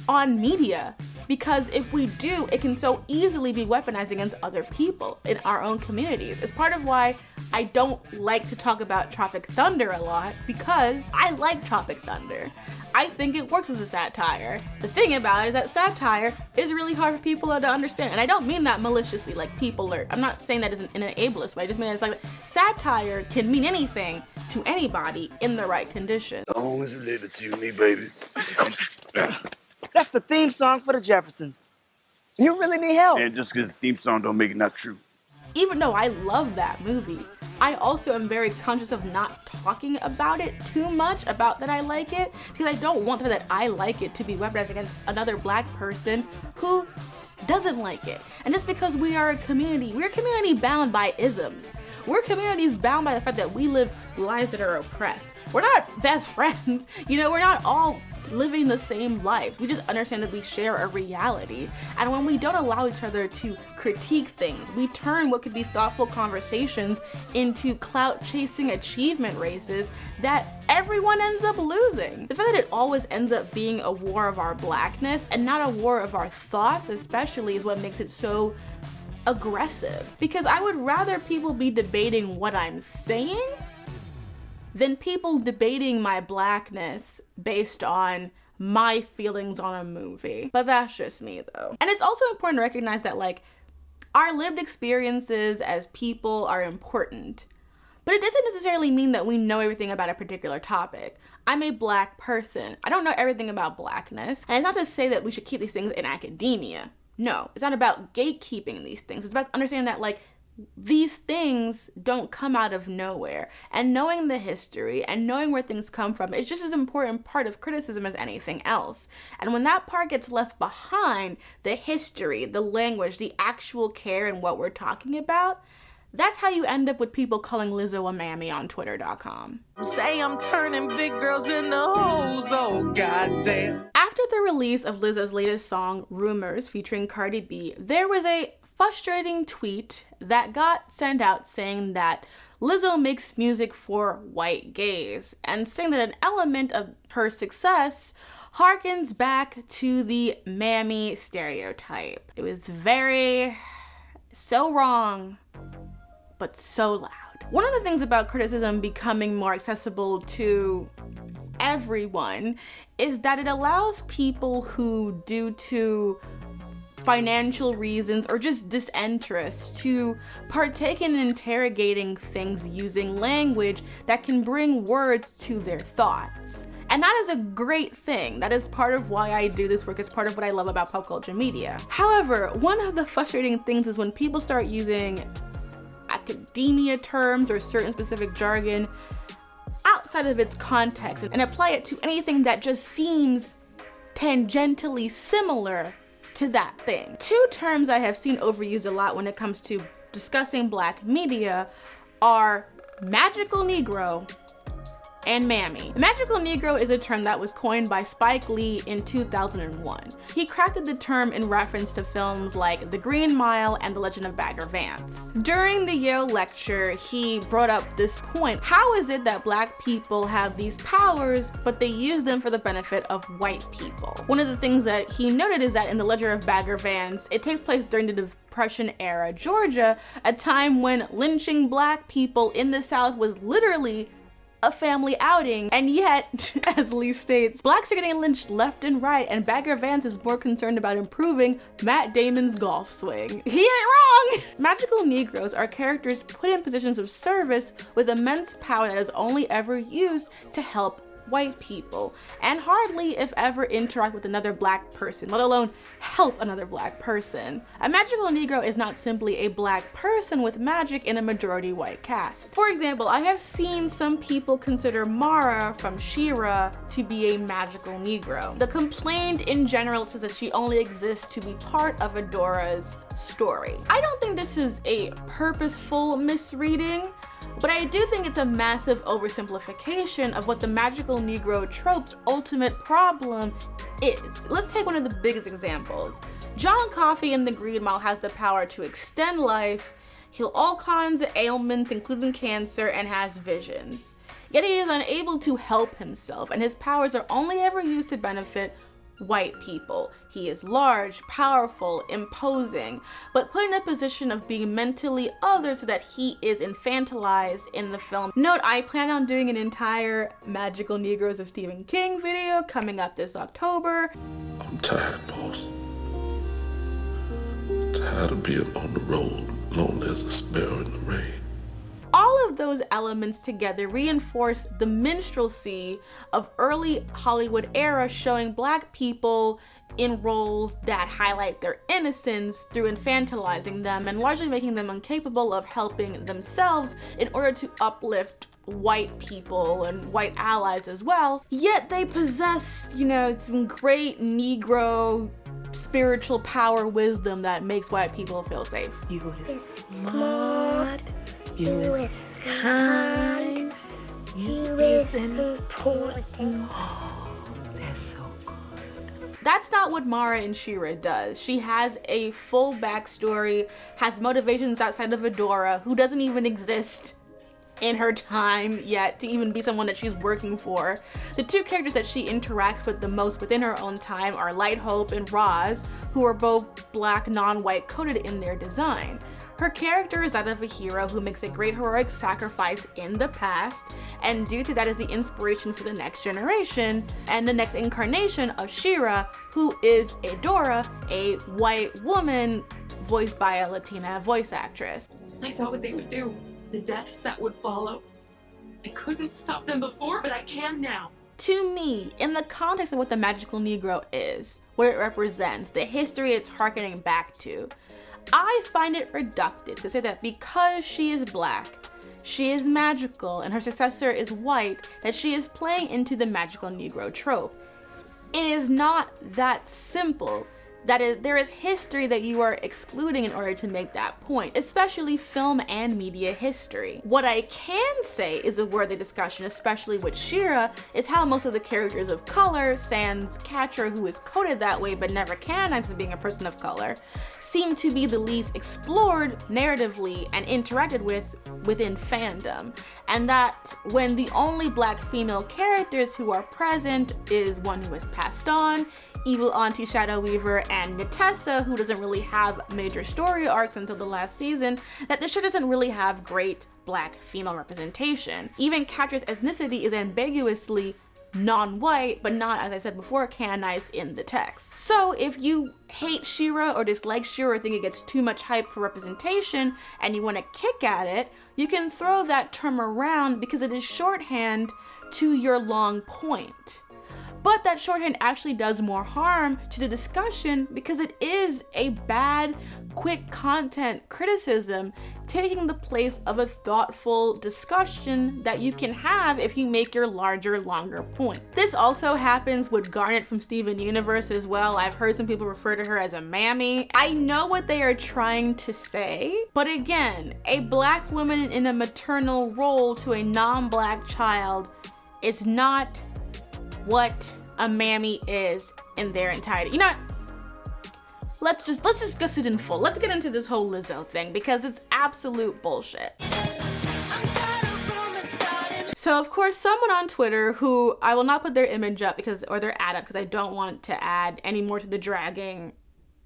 on media, because if we do, it can so easily be weaponized against other people in our own communities. It's part of why I don't like to talk about Tropic Thunder a lot, because I like Tropic Thunder. I think it works as a satire. The thing about it is that satire is really hard for people to understand, and I don't mean that maliciously, like people are, I'm not saying that in an ableist way, I just mean it's like satire can mean anything to anybody in the right conditions. As long as you live it to me, baby. That's the theme song for the Jeffersons. You really need help. And just because the theme song don't make it not true. Even though I love that movie, I also am very conscious of not talking about it too much, about that I like it, because I don't want that I like it to be weaponized against another Black person who doesn't like it. And just because we are a community, we're a community bound by isms. We're communities bound by the fact that we live lives that are oppressed. We're not best friends, you know, we're not all living the same lives. We just understand that we share a reality. And when we don't allow each other to critique things, we turn what could be thoughtful conversations into clout-chasing achievement races that everyone ends up losing. The fact that it always ends up being a war of our Blackness and not a war of our thoughts especially is what makes it so aggressive. Because I would rather people be debating what I'm saying than people debating my Blackness based on my feelings on a movie. But that's just me though. And it's also important to recognize that like our lived experiences as people are important, but it doesn't necessarily mean that we know everything about a particular topic. I'm a Black person. I don't know everything about Blackness. And it's not to say that we should keep these things in academia. No, it's not about gatekeeping these things. It's about understanding that like these things don't come out of nowhere, and knowing the history and knowing where things come from is just as important part of criticism as anything else. And when that part gets left behind, the history, the language, the actual care in what we're talking about, that's how you end up with people calling Lizzo a mammy on twitter.com. Say I'm turning big girls into hoes, oh goddamn. After the release of Lizzo's latest song, Rumors, featuring Cardi B, there was a frustrating tweet that got sent out saying that Lizzo makes music for white gays, and saying that an element of her success harkens back to the mammy stereotype. It was so wrong, but so loud. One of the things about criticism becoming more accessible to everyone is that it allows people who, due to financial reasons or just disinterest, to partake in interrogating things using language that can bring words to their thoughts. And that is a great thing. That is part of why I do this work. It's part of what I love about pop culture media. However, one of the frustrating things is when people start using academia terms or certain specific jargon outside of its context and apply it to anything that just seems tangentially similar to that thing. Two terms I have seen overused a lot when it comes to discussing Black media are magical Negro and Mammy. Magical Negro is a term that was coined by Spike Lee in 2001. He crafted the term in reference to films like The Green Mile and The Legend of Bagger Vance. During the Yale lecture, he brought up this point: how is it that Black people have these powers, but they use them for the benefit of white people? One of the things that he noted is that in The Legend of Bagger Vance, it takes place during the Depression era Georgia, a time when lynching Black people in the South was literally a family outing, and yet, as Lee states, Blacks are getting lynched left and right, and Bagger Vance is more concerned about improving Matt Damon's golf swing. He ain't wrong! Magical Negroes are characters put in positions of service with immense power that is only ever used to help white people, and hardly, if ever, interact with another Black person, let alone help another Black person. A magical Negro is not simply a Black person with magic in a majority white cast. For example, I have seen some people consider Mara from She-Ra to be a magical Negro. The complaint in general says that she only exists to be part of Adora's story. I don't think this is a purposeful misreading. But I do think it's a massive oversimplification of what the magical Negro trope's ultimate problem is. Let's take one of the biggest examples. John Coffey in The Green Mile has the power to extend life, heal all kinds of ailments, including cancer, and has visions. Yet he is unable to help himself, and his powers are only ever used to benefit white people. He is large, powerful, imposing, but put in a position of being mentally other so that he is infantilized in the film. Note, I plan on doing an entire Magical Negroes of Stephen King video coming up this October. I'm tired, boss. Tired of being on the road, lonely as a sparrow in the rain. All of those elements together reinforce the minstrelsy of early Hollywood era, showing Black people in roles that highlight their innocence through infantilizing them and largely making them incapable of helping themselves in order to uplift white people and white allies as well. Yet they possess, you know, some great Negro spiritual power wisdom that makes white people feel safe. You is smart. You is kind. You is important. Oh, that's so good. That's not what Mara and She-Ra does. She has a full backstory, has motivations outside of Adora, who doesn't even exist in her time yet to even be someone that she's working for. The two characters that she interacts with the most within her own time are Light Hope and Roz, who are both Black, non-white coded in their design. Her character is that of a hero who makes a great heroic sacrifice in the past, and due to that is the inspiration for the next generation and the next incarnation of She-Ra, who is Adora, a white woman voiced by a Latina voice actress. I saw what they would do, the deaths that would follow. I couldn't stop them before, but I can now. To me, in the context of what the Magical Negro is, what it represents, the history it's harkening back to, I find it reductive to say that because she is Black, she is magical, and her successor is white, that she is playing into the Magical Negro trope. It is not that simple. There is history that you are excluding in order to make that point, especially film and media history. What I can say is a worthy discussion, especially with She-Ra, is how most of the characters of color, sans Catra, who is coded that way but never canonized as being a person of color, seem to be the least explored narratively and interacted with within fandom. And that when the only Black female characters who are present is one who is passed on, evil Auntie Shadow Weaver, and Natessa, who doesn't really have major story arcs until the last season, that the show doesn't really have great Black female representation. Even Catra's ethnicity is ambiguously non-white, but not, as I said before, canonized in the text. So if you hate She-Ra or dislike She-Ra or think it gets too much hype for representation and you want to kick at it, you can throw that term around because it is shorthand to your long point. But that shorthand actually does more harm to the discussion because it is a bad, quick content criticism taking the place of a thoughtful discussion that you can have if you make your larger, longer point. This also happens with Garnet from Steven Universe as well. I've heard some people refer to her as a Mammy. I know what they are trying to say, but again, a Black woman in a maternal role to a non-Black child is not what a Mammy is in their entirety. You know, let's just discuss it in full. Let's get into this whole Lizzo thing because it's absolute bullshit. So of course, someone on Twitter, who I will not put their image up or their ad up because I don't want to add any more to the dragging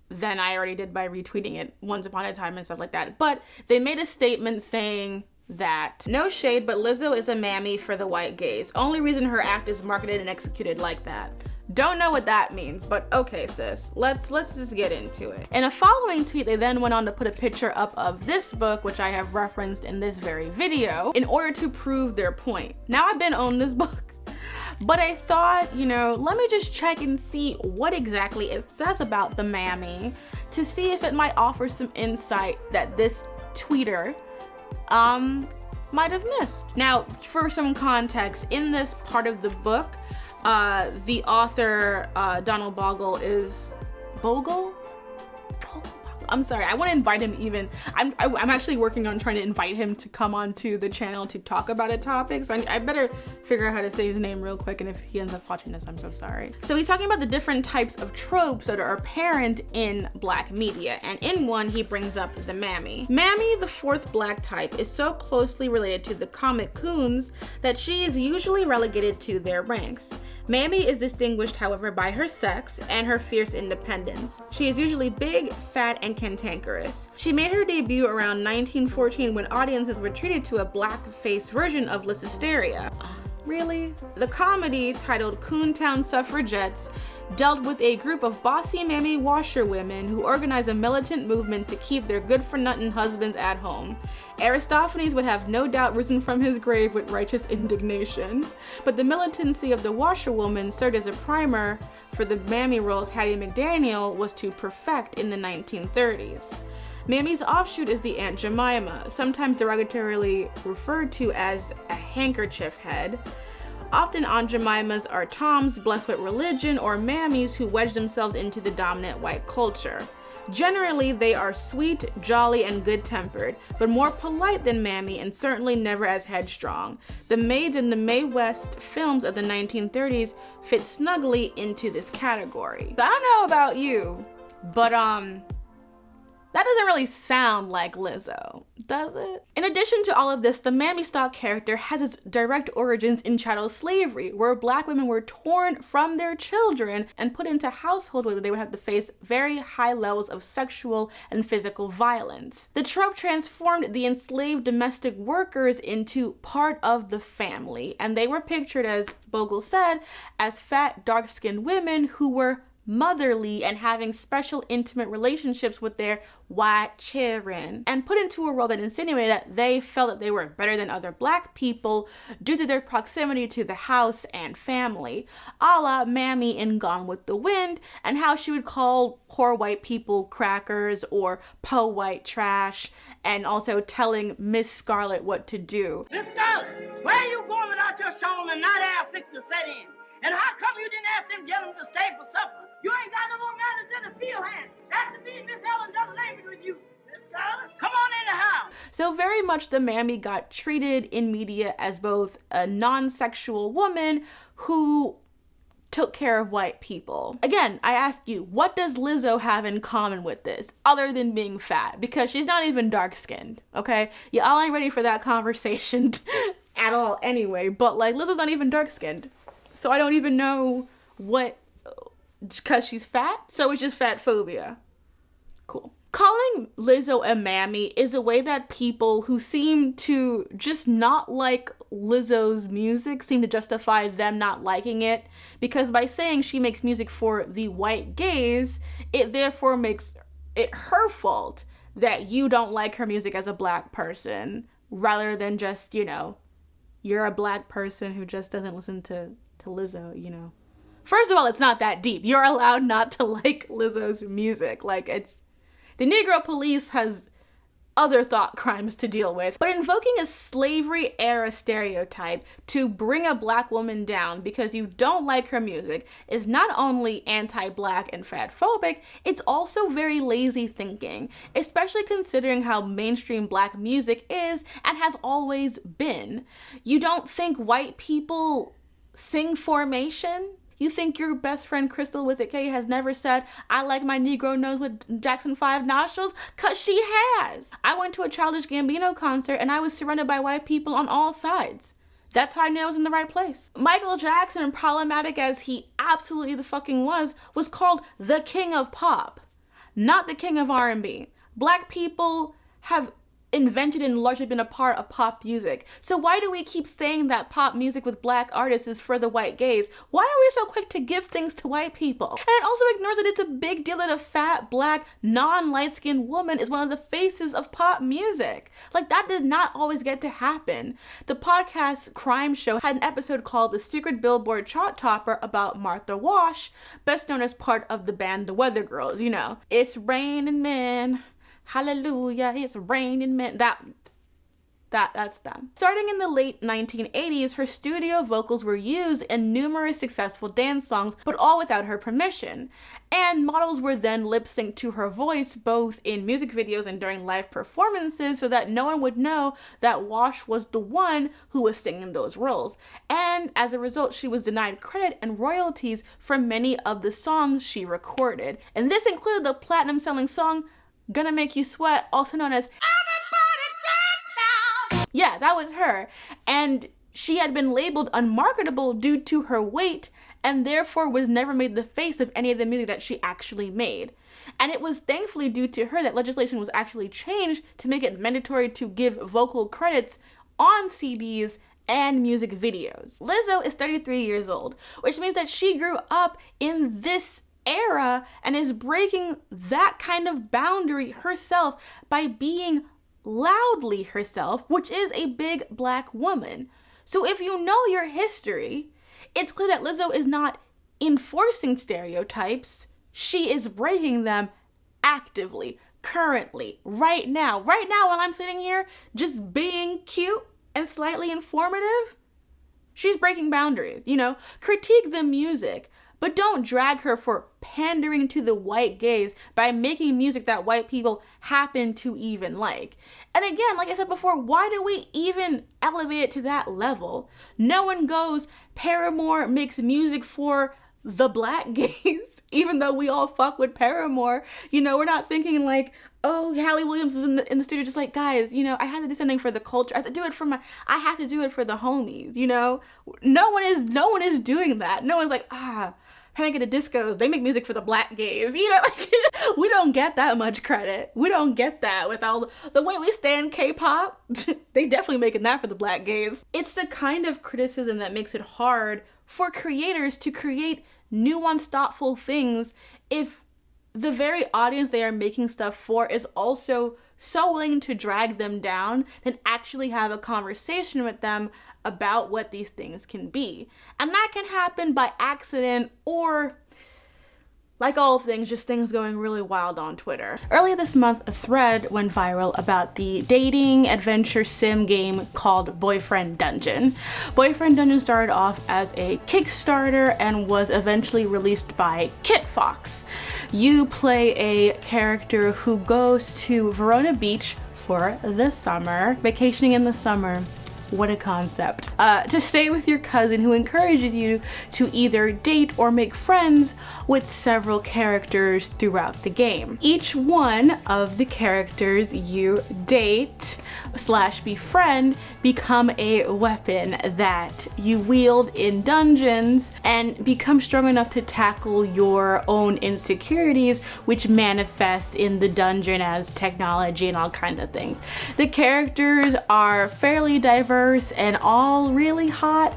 than I already did by retweeting it once upon a time and stuff like that. But they made a statement saying that, no shade, but Lizzo is a Mammy for the white gays. Only reason her act is marketed and executed like that. Don't know what that means, but okay, sis. Let's just get into it. In a following tweet, they then went on to put a picture up of this book, which I have referenced in this very video, in order to prove their point. Now, I've been on this book, but I thought, you know, let me just check and see what exactly it says about the Mammy to see if it might offer some insight that this tweeter might have missed. Now, for some context, in this part of the book, the author, Donald Bogle, is I'm sorry. I want to invite him even. I'm actually working on trying to invite him to come onto the channel to talk about a topic. So I better figure out how to say his name real quick. And if he ends up watching this, I'm so sorry. So he's talking about the different types of tropes that are apparent in Black media. And in one, he brings up the Mammy. Mammy, the fourth Black type, is so closely related to the comic coons that she is usually relegated to their ranks. Mammy is distinguished, however, by her sex and her fierce independence. She is usually big, fat, and cantankerous. She made her debut around 1914 when audiences were treated to a black-faced version of Lissisteria. Really? The comedy, titled Coontown Suffragettes, dealt with a group of bossy mammy washerwomen who organized a militant movement to keep their good-for-nothing husbands at home. Aristophanes would have no doubt risen from his grave with righteous indignation. But the militancy of the washerwoman served as a primer for the mammy roles Hattie McDaniel was to perfect in the 1930s. Mammy's offshoot is the Aunt Jemima, sometimes derogatorily referred to as a handkerchief head. Often Aunt Jemimas are toms blessed with religion or mammies who wedge themselves into the dominant white culture. Generally, they are sweet, jolly, and good-tempered, but more polite than Mammy and certainly never as headstrong. The maids in the Mae West films of the 1930s fit snugly into this category. I don't know about you, but that doesn't really sound like Lizzo, does it? In addition to all of this, the Mammy stock character has its direct origins in chattel slavery, where Black women were torn from their children and put into households where they would have to face very high levels of sexual and physical violence. The trope transformed the enslaved domestic workers into part of the family, and they were pictured, as Bogle said, as fat, dark-skinned women who were motherly and having special intimate relationships with their white children, and put into a role that insinuated that they felt that they were better than other Black people due to their proximity to the house and family, a la Mammy in Gone with the Wind, and how she would call poor white people crackers or po white trash, and also telling Miss Scarlet what to do. Miss Scarlet, where are you going without your shawl and night owl fixed to set in? And how come you didn't ask them gentlemen to stay for supper? You ain't got no more manners than a field hand. That's to be Miss Ellen done labored with you. Miss Scarlet, come on in the house. So very much the Mammy got treated in media as both a non-sexual woman who took care of white people. Again, I ask you, what does Lizzo have in common with this other than being fat? Because she's not even dark-skinned, okay? Y'all ain't ready for that conversation at all anyway, but like Lizzo's not even dark-skinned. So I don't even know what, because she's fat? So it's just fat phobia. Cool. Calling Lizzo a mammy is a way that people who seem to just not like Lizzo's music seem to justify them not liking it, because by saying she makes music for the white gaze, it therefore makes it her fault that you don't like her music as a Black person, rather than just, you know, you're a Black person who just doesn't listen to Lizzo, you know. First of all, it's not that deep. You're allowed not to like Lizzo's music. Like, it's, the Negro police has other thought crimes to deal with. But invoking a slavery era stereotype to bring a Black woman down because you don't like her music is not only anti-Black and fatphobic, it's also very lazy thinking, especially considering how mainstream Black music is and has always been. You don't think white people sing Formation? You think your best friend Crystal with a K has never said, I like my Negro nose with Jackson 5 nostrils? Cause she has. I went to a Childish Gambino concert and I was surrounded by white people on all sides. That's how I knew I was in the right place. Michael Jackson, problematic as he absolutely the fucking was called the king of pop, not the king of R&B. Black people have invented and largely been a part of pop music. So why do we keep saying that pop music with Black artists is for the white gaze? Why are we so quick to give things to white people? And it also ignores that it's a big deal that a fat, Black, non-light-skinned woman is one of the faces of pop music. Like, that did not always get to happen. The podcast Crime Show had an episode called The Secret Billboard Chart Topper about Martha Wash, best known as part of the band The Weather Girls, you know. It's raining men. Hallelujah, it's raining men. That That's them. Starting in the late 1980s, her studio vocals were used in numerous successful dance songs, but all without her permission. And models were then lip-synced to her voice, both in music videos and during live performances, so that no one would know that Wash was the one who was singing those roles. And as a result, she was denied credit and royalties for many of the songs she recorded. And this included the platinum-selling song, Gonna Make You Sweat, also known as Yeah, that was her. And she had been labeled unmarketable due to her weight and therefore was never made the face of any of the music that she actually made. And it was thankfully due to her that legislation was actually changed to make it mandatory to give vocal credits on CDs and music videos. Lizzo is 33 years old, which means that she grew up in this era and is breaking that kind of boundary herself by being loudly herself, which is a big Black woman. So if you know your history, it's clear that Lizzo is not enforcing stereotypes, she is breaking them actively, currently, right now while I'm sitting here just being cute and slightly informative. She's breaking boundaries, you know? Critique the music, but don't drag her for pandering to the white gaze by making music that white people happen to even like. And again, like I said before, why do we even elevate it to that level? No one goes, Paramore makes music for the Black gays, even though we all fuck with Paramore. You know, we're not thinking like, oh, Halle Williams is in the studio just like, guys, you know, I have to do something for the culture. I have to do it for the homies, you know? No one is doing that. No one's like, Panic at the Discos, they make music for the Black gays, you know? Like, we don't get that much credit. We don't get that with all the way we stand K-pop. They definitely making that for the Black gays. It's the kind of criticism that makes it hard for creators to create nuanced, thoughtful things if the very audience they are making stuff for is also so willing to drag them down than actually have a conversation with them about what these things can be. And that can happen by accident or, like all things, just things going really wild on Twitter. Earlier this month, a thread went viral about the dating adventure sim game called Boyfriend Dungeon. Boyfriend Dungeon started off as a Kickstarter and was eventually released by Kit Fox. You play a character who goes to Verona Beach for the summer, vacationing in the summer. What a concept. To stay with your cousin who encourages you to either date or make friends with several characters throughout the game. Each one of the characters you date / befriend become a weapon that you wield in dungeons and become strong enough to tackle your own insecurities, which manifest in the dungeon as technology and all kinds of things. The characters are fairly diverse and all really hot.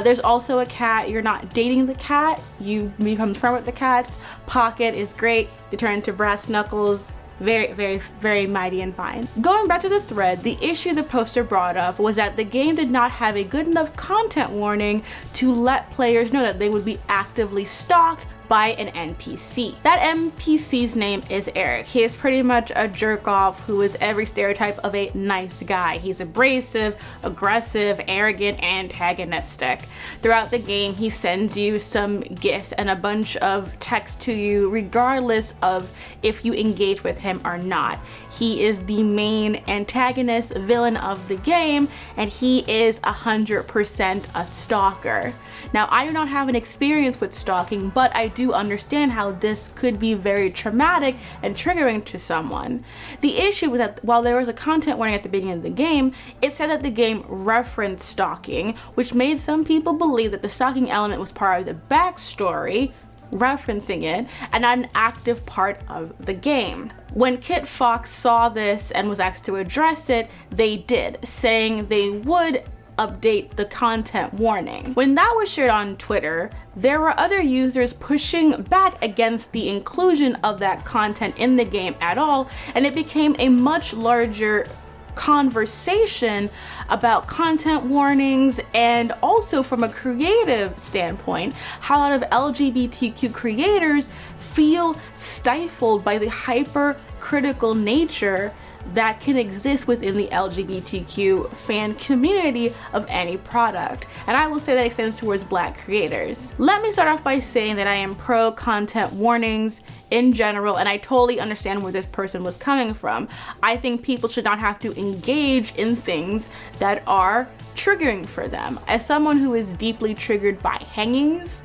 There's also a cat. You're not dating the cat, you become friends with the cat. Pocket is great. They turn into brass knuckles. Very, very, very mighty and fine. Going back to the thread, the issue the poster brought up was that the game did not have a good enough content warning to let players know that they would be actively stalked by an NPC. That NPC's name is Eric. He is pretty much a jerk off who is every stereotype of a nice guy. He's abrasive, aggressive, arrogant, antagonistic. Throughout the game, he sends you some gifts and a bunch of text to you regardless of if you engage with him or not. He is the main antagonist villain of the game, and he is 100% a stalker. Now, I do not have an experience with stalking, but I do understand how this could be very traumatic and triggering to someone. The issue was that while there was a content warning at the beginning of the game, it said that the game referenced stalking, which made some people believe that the stalking element was part of the backstory, referencing it, and not an active part of the game. When Kit Fox saw this and was asked to address it, they did, saying they would update the content warning. When that was shared on Twitter, there were other users pushing back against the inclusion of that content in the game at all, and it became a much larger conversation about content warnings, and also from a creative standpoint, how a lot of LGBTQ creators feel stifled by the hyper-critical nature that can exist within the LGBTQ fan community of any product. And I will say that extends towards Black creators. Let me start off by saying that I am pro content warnings in general, and I totally understand where this person was coming from. I think people should not have to engage in things that are triggering for them. As someone who is deeply triggered by hangings,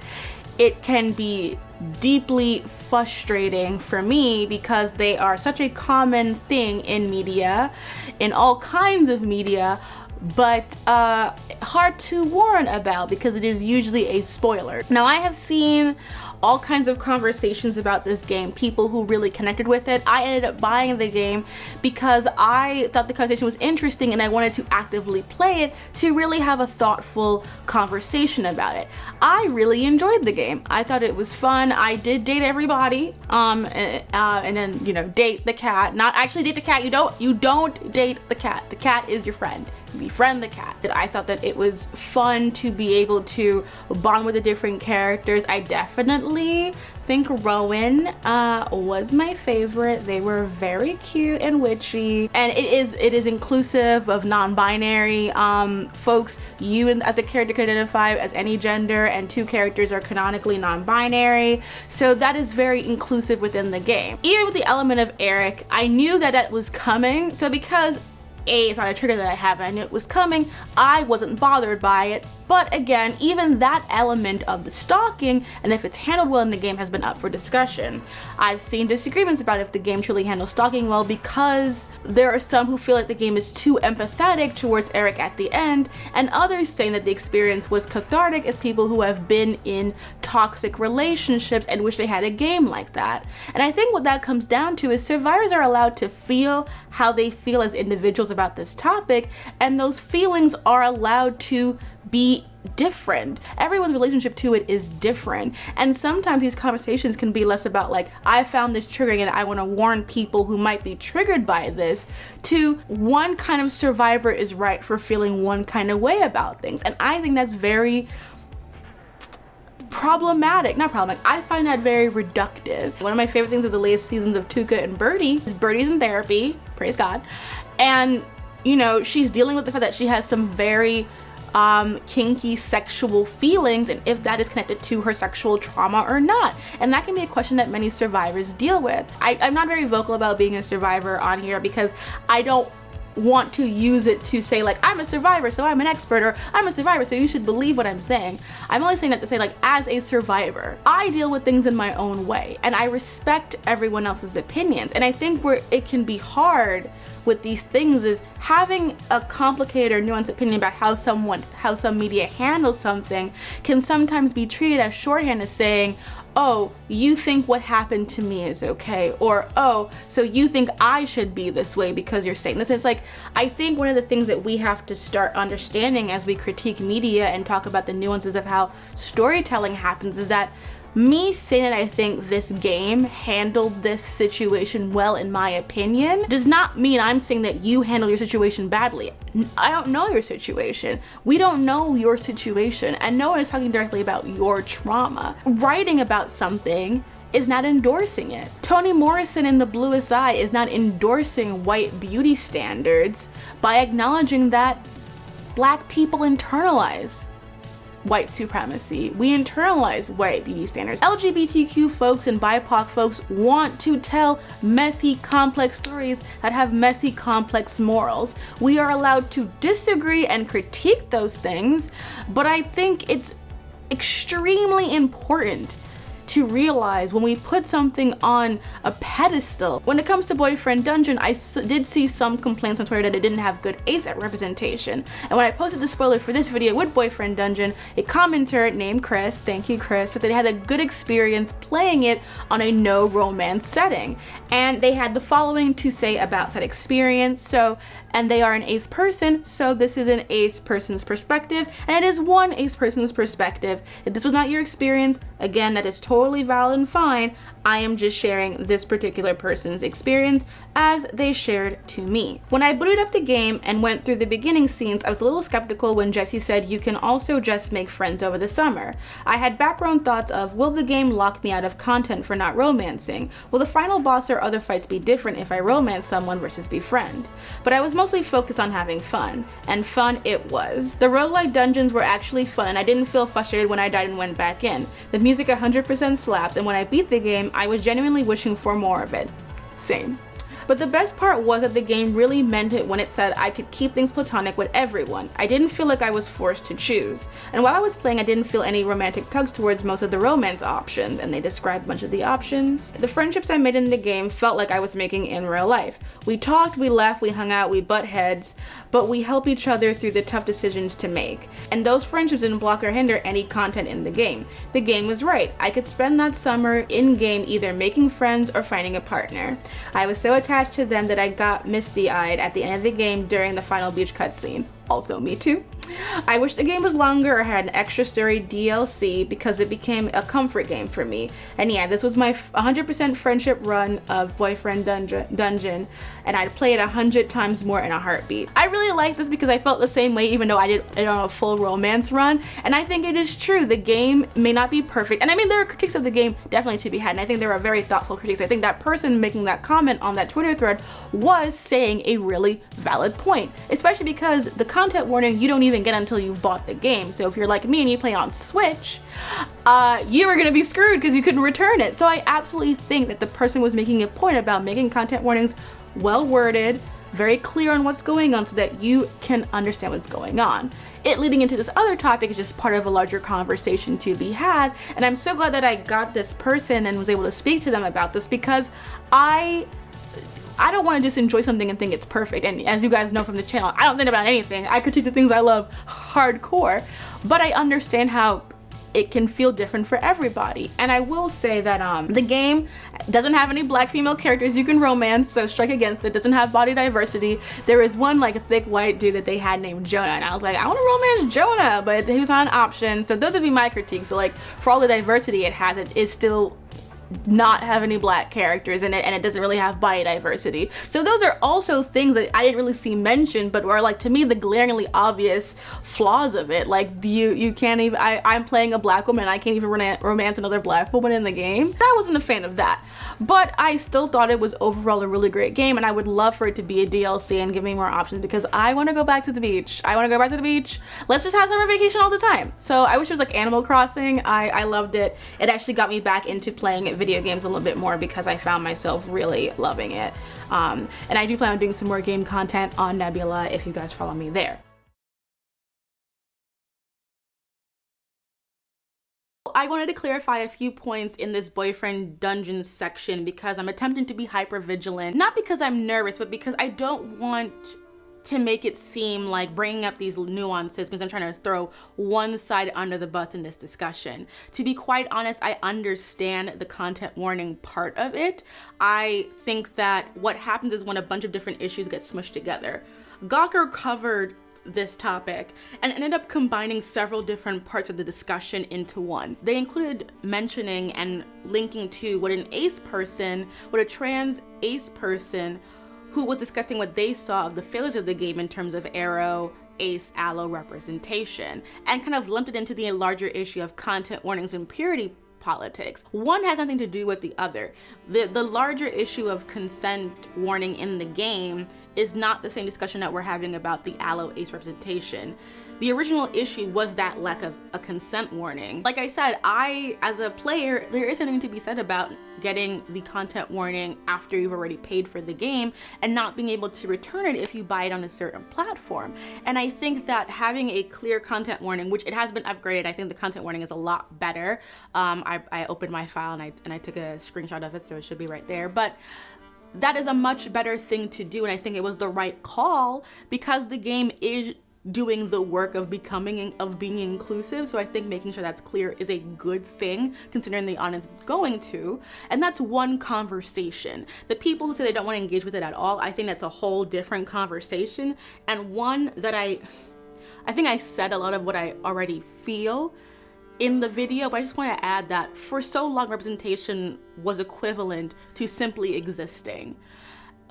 it can be deeply frustrating for me because they are such a common thing in media, in all kinds of media, but hard to warn about because it is usually a spoiler. Now, I have seen all kinds of conversations about this game, people who really connected with it. I ended up buying the game because I thought the conversation was interesting and I wanted to actively play it to really have a thoughtful conversation about it. I really enjoyed the game. I thought it was fun. I did date everybody, and then, you know, date the cat. Not actually date the cat. You don't date the cat. The cat is your friend. Befriend the cat. I thought that it was fun to be able to bond with the different characters. I definitely think Rowan was my favorite. They were very cute and witchy, and it is inclusive of non-binary folks. You as a character can identify as any gender, and 2 characters are canonically non-binary, so that is very inclusive within the game. Even with the element of Eric, I knew that that was coming, so because it's not a trigger that I have, and I knew it was coming, I wasn't bothered by it. But again, even that element of the stalking, and if it's handled well in the game, has been up for discussion. I've seen disagreements about if the game truly handles stalking well, because there are some who feel like the game is too empathetic towards Eric at the end, and others saying that the experience was cathartic as people who have been in toxic relationships and wish they had a game like that. And I think what that comes down to is survivors are allowed to feel how they feel as individuals about this topic, and those feelings are allowed to be different. Everyone's relationship to it is different, and sometimes these conversations can be less about like, I found this triggering and I want to warn people who might be triggered by this, to one kind of survivor is right for feeling one kind of way about things. And I think that's very problematic. Not problematic, I find that very reductive. One of my favorite things of the latest seasons of Tuca and Birdie is Birdie's in therapy, praise God, and you know, she's dealing with the fact that she has some very kinky sexual feelings, and if that is connected to her sexual trauma or not. And that can be a question that many survivors deal with. I'm not very vocal about being a survivor on here because I don't want to use it to say like, I'm a survivor so I'm an expert, or I'm a survivor so you should believe what I'm saying. I'm only saying that to say like, as a survivor, I deal with things in my own way and I respect everyone else's opinions. And I think where it can be hard with these things is having a complicated or nuanced opinion about how some media handles something can sometimes be treated as shorthand as saying, oh, you think what happened to me is okay, or oh, so you think I should be this way because you're saying this. It's like, I think one of the things that we have to start understanding as we critique media and talk about the nuances of how storytelling happens is that me saying that I think this game handled this situation well, in my opinion, does not mean I'm saying that you handle your situation badly. I don't know your situation. We don't know your situation, and no one is talking directly about your trauma. Writing about something is not endorsing it. Toni Morrison in The Bluest Eye is not endorsing white beauty standards by acknowledging that Black people internalize white supremacy. We internalize white beauty standards. LGBTQ folks and BIPOC folks want to tell messy, complex stories that have messy, complex morals. We are allowed to disagree and critique those things, but I think it's extremely important to realize when we put something on a pedestal. When it comes to Boyfriend Dungeon, I did see some complaints on Twitter that it didn't have good ASAP representation. And when I posted the spoiler for this video with Boyfriend Dungeon, a commenter named Chris, thank you Chris, said that they had a good experience playing it on a no romance setting. And they had the following to say about that experience. And they are an ace person, so this is an ace person's perspective, and it is one ace person's perspective. If this was not your experience, again, that is totally valid and fine. I am just sharing this particular person's experience as they shared to me. When I booted up the game and went through the beginning scenes, I was a little skeptical when Jesse said you can also just make friends over the summer. I had background thoughts of, will the game lock me out of content for not romancing? Will the final boss or other fights be different if I romance someone versus befriend? But I was mostly focused on having fun, and fun it was. The roguelike dungeons were actually fun, and I didn't feel frustrated when I died and went back in. The music 100% slaps, and when I beat the game, I was genuinely wishing for more of it. Same. But the best part was that the game really meant it when it said I could keep things platonic with everyone. I didn't feel like I was forced to choose. And while I was playing, I didn't feel any romantic tugs towards most of the romance options, and they described a bunch of the options. The friendships I made in the game felt like I was making in real life. We talked, we laughed, we hung out, we butt heads, but we help each other through the tough decisions to make. And those friendships didn't block or hinder any content in the game. The game was right. I could spend that summer in-game either making friends or finding a partner. I was so attached to them that I got misty-eyed at the end of the game during the final beach cutscene. Also me too. I wish the game was longer or had an extra story DLC because it became a comfort game for me. And yeah, this was my 100% friendship run of Boyfriend Dungeon, and I'd play it 100 times more in a heartbeat. I really like this because I felt the same way even though I did it on a full romance run, and I think it is true. The game may not be perfect, and I mean there are critiques of the game definitely to be had, and I think there are very thoughtful critiques. I think that person making that comment on that Twitter thread was saying a really valid point, especially because the content warning you don't even get until you've bought the game. So if you're like me and you play on Switch, you were gonna be screwed because you couldn't return it. So I absolutely think that the person was making a point about making content warnings well worded, very clear on what's going on so that you can understand what's going on. It leading into this other topic is just part of a larger conversation to be had, and I'm so glad that I got this person and was able to speak to them about this because I don't want to just enjoy something and think it's perfect. And as you guys know from the channel, I don't think about anything. I critique the things I love hardcore, but I understand how it can feel different for everybody. And I will say that the game doesn't have any black female characters you can romance, so strike against it. Doesn't have body diversity. There is one like a thick white dude that they had named Jonah, and I was like, I want to romance Jonah, but he was not an option. So those would be my critiques. So like for all the diversity it has, it is still not have any black characters in it, and it doesn't really have body diversity. So those are also things that I didn't really see mentioned, but were like to me the glaringly obvious flaws of it. Like you can't even, I'm playing a black woman, I can't even romance another black woman in the game. I wasn't a fan of that, but I still thought it was overall a really great game, and I would love for it to be a DLC and give me more options because I want to go back to the beach. I want to go back to the beach. Let's just have summer vacation all the time. So I wish it was like Animal Crossing. I loved it. It actually got me back into playing video games a little bit more because I found myself really loving it. And I do plan on doing some more game content on Nebula if you guys follow me there. I wanted to clarify a few points in this Boyfriend Dungeon section because I'm attempting to be hyper vigilant, not because I'm nervous, but because I don't want to make it seem like bringing up these nuances because I'm trying to throw one side under the bus in this discussion. To be quite honest, I understand the content warning part of it. I think that what happens is when a bunch of different issues get smushed together. Gawker covered this topic and ended up combining several different parts of the discussion into one. They included mentioning and linking to what a trans ace person who was discussing what they saw of the failures of the game in terms of arrow, ace, allo representation, and kind of lumped it into the larger issue of content warnings and purity politics. One has nothing to do with the other. The larger issue of consent warning in the game is not the same discussion that we're having about the allo ace representation. The original issue was that lack of a consent warning. Like I said, as a player, there is something to be said about getting the content warning after you've already paid for the game and not being able to return it if you buy it on a certain platform. And I think that having a clear content warning, which it has been upgraded, I think the content warning is a lot better. I opened my file and I took a screenshot of it, so it should be right there. But that is a much better thing to do, and I think it was the right call because the game is doing the work of being inclusive. So I think making sure that's clear is a good thing considering the audience it's going to. And that's one conversation. The people who say they don't want to engage with it at all, I think that's a whole different conversation, and one that I think I said a lot of what I already feel in the video, but I just want to add that for so long representation was equivalent to simply existing.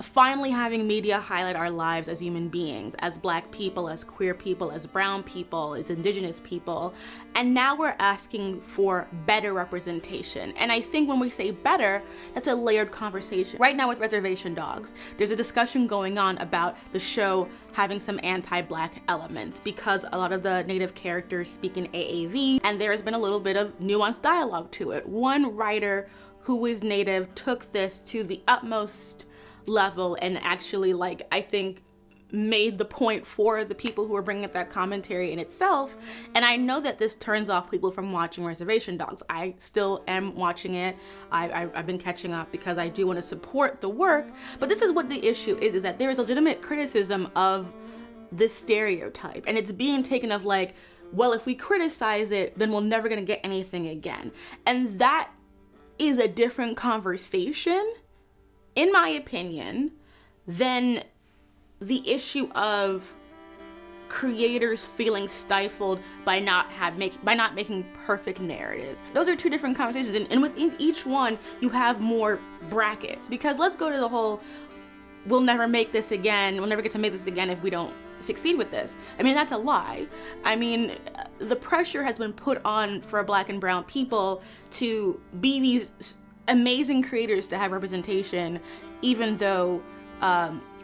Finally having media highlight our lives as human beings, as Black people, as queer people, as brown people, as indigenous people, and now we're asking for better representation. And I think when we say better, that's a layered conversation. Right now with Reservation Dogs, there's a discussion going on about the show having some anti-Black elements because a lot of the Native characters speak in AAV, and there has been a little bit of nuanced dialogue to it. One writer who is Native took this to the utmost level and actually, like, I think made the point for the people who are bringing up that commentary in itself. And I know that this turns off people from watching Reservation Dogs. I still am watching it. I've been catching up because I do want to support the work. But this is what the issue is that there is legitimate criticism of this stereotype, and it's being taken of like, well, if we criticize it, then we're never gonna get anything again. And that is a different conversation, in my opinion, than the issue of creators feeling stifled by not making perfect narratives. Those are two different conversations, and within each one you have more brackets, because let's go to the whole we'll never make this again, we'll never get to make this again if we don't succeed with this. I mean, that's a lie. I mean, the pressure has been put on for Black and brown people to be these amazing creators, to have representation, even though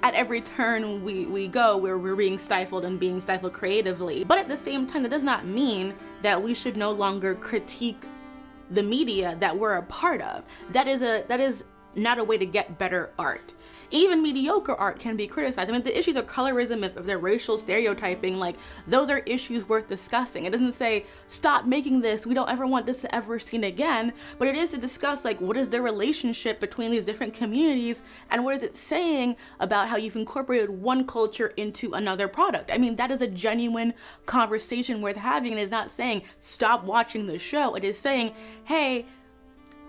at every turn we go, we're being stifled and being stifled creatively. But at the same time, that does not mean that we should no longer critique the media that we're a part of. That is not a way to get better art. Even mediocre art can be criticized. I mean, the issues of colorism, if they're racial stereotyping, like, those are issues worth discussing. It doesn't say, stop making this, we don't ever want this to ever seen again, but it is to discuss, like, what is the relationship between these different communities, and what is it saying about how you've incorporated one culture into another product. I mean, that is a genuine conversation worth having, and it's not saying, stop watching the show. It is saying, hey,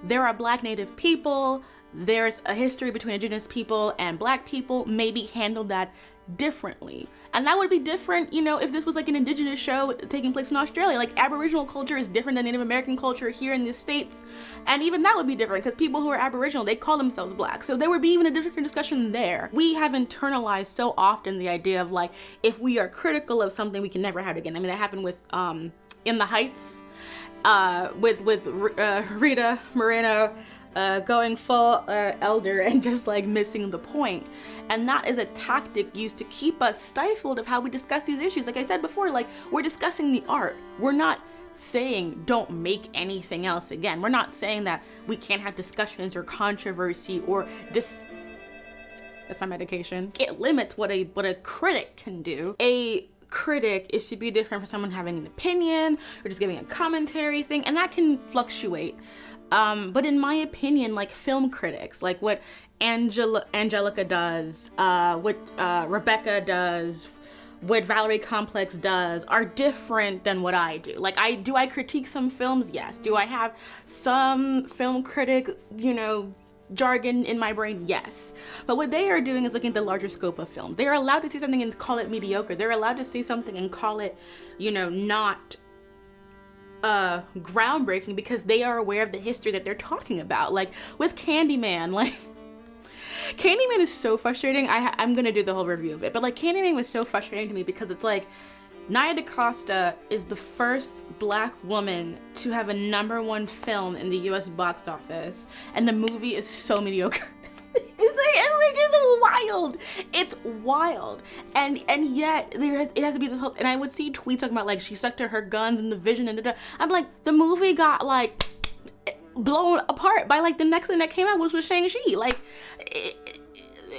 there are Black Native people, there's a history between Indigenous people and Black people, maybe handle that differently. And that would be different, you know, if this was like an Indigenous show taking place in Australia. Like, Aboriginal culture is different than Native American culture here in the States. And even that would be different because people who are Aboriginal, they call themselves Black. So there would be even a different discussion there. We have internalized so often the idea of like, if we are critical of something, we can never have it again. I mean, that happened with In the Heights, with Rita Moreno, going full elder and just like missing the point. And that is a tactic used to keep us stifled of how we discuss these issues. Like I said before, like, we're discussing the art. We're not saying don't make anything else again. We're not saying that we can't have discussions or controversy or that's my medication. It limits what a critic can do. A critic is to be different for someone having an opinion or just giving a commentary thing, and that can fluctuate. But in my opinion, like, film critics, like what Angelica does, what Rebecca does, what Valerie Complex does, are different than what I do. Like, do I critique some films? Yes. Do I have some film critic, you know, jargon in my brain? Yes. But what they are doing is looking at the larger scope of film. They're allowed to see something and call it mediocre. They're allowed to see something and call it, you know, not groundbreaking, because they are aware of the history that they're talking about. Like with Candyman, like Candyman is so frustrating. I'm gonna do the whole review of it, but like Candyman was so frustrating to me because it's like Nia DaCosta is the first Black woman to have a #1 film in the US box office, and the movie is so mediocre. It's wild. It's wild. And yet it has to be this whole, and I would see tweets talking about like she stuck to her guns and the vision and I'm like, the movie got like blown apart by like the next thing that came out, which was Shang-Chi. Like,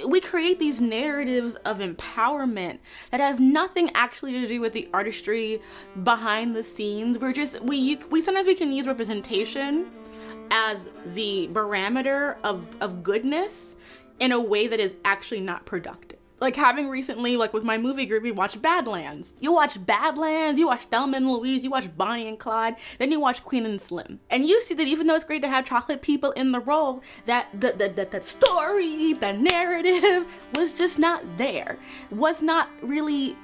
we create these narratives of empowerment that have nothing actually to do with the artistry behind the scenes. We sometimes we can use representation as the barometer of goodness in a way that is actually not productive. Like, having recently, like with my movie group, we watched Badlands. You watch Badlands, you watch Thelma and Louise, you watch Bonnie and Clyde, then you watch Queen and Slim. And you see that even though it's great to have chocolate people in the role, that the story, the narrative was just not there, was not really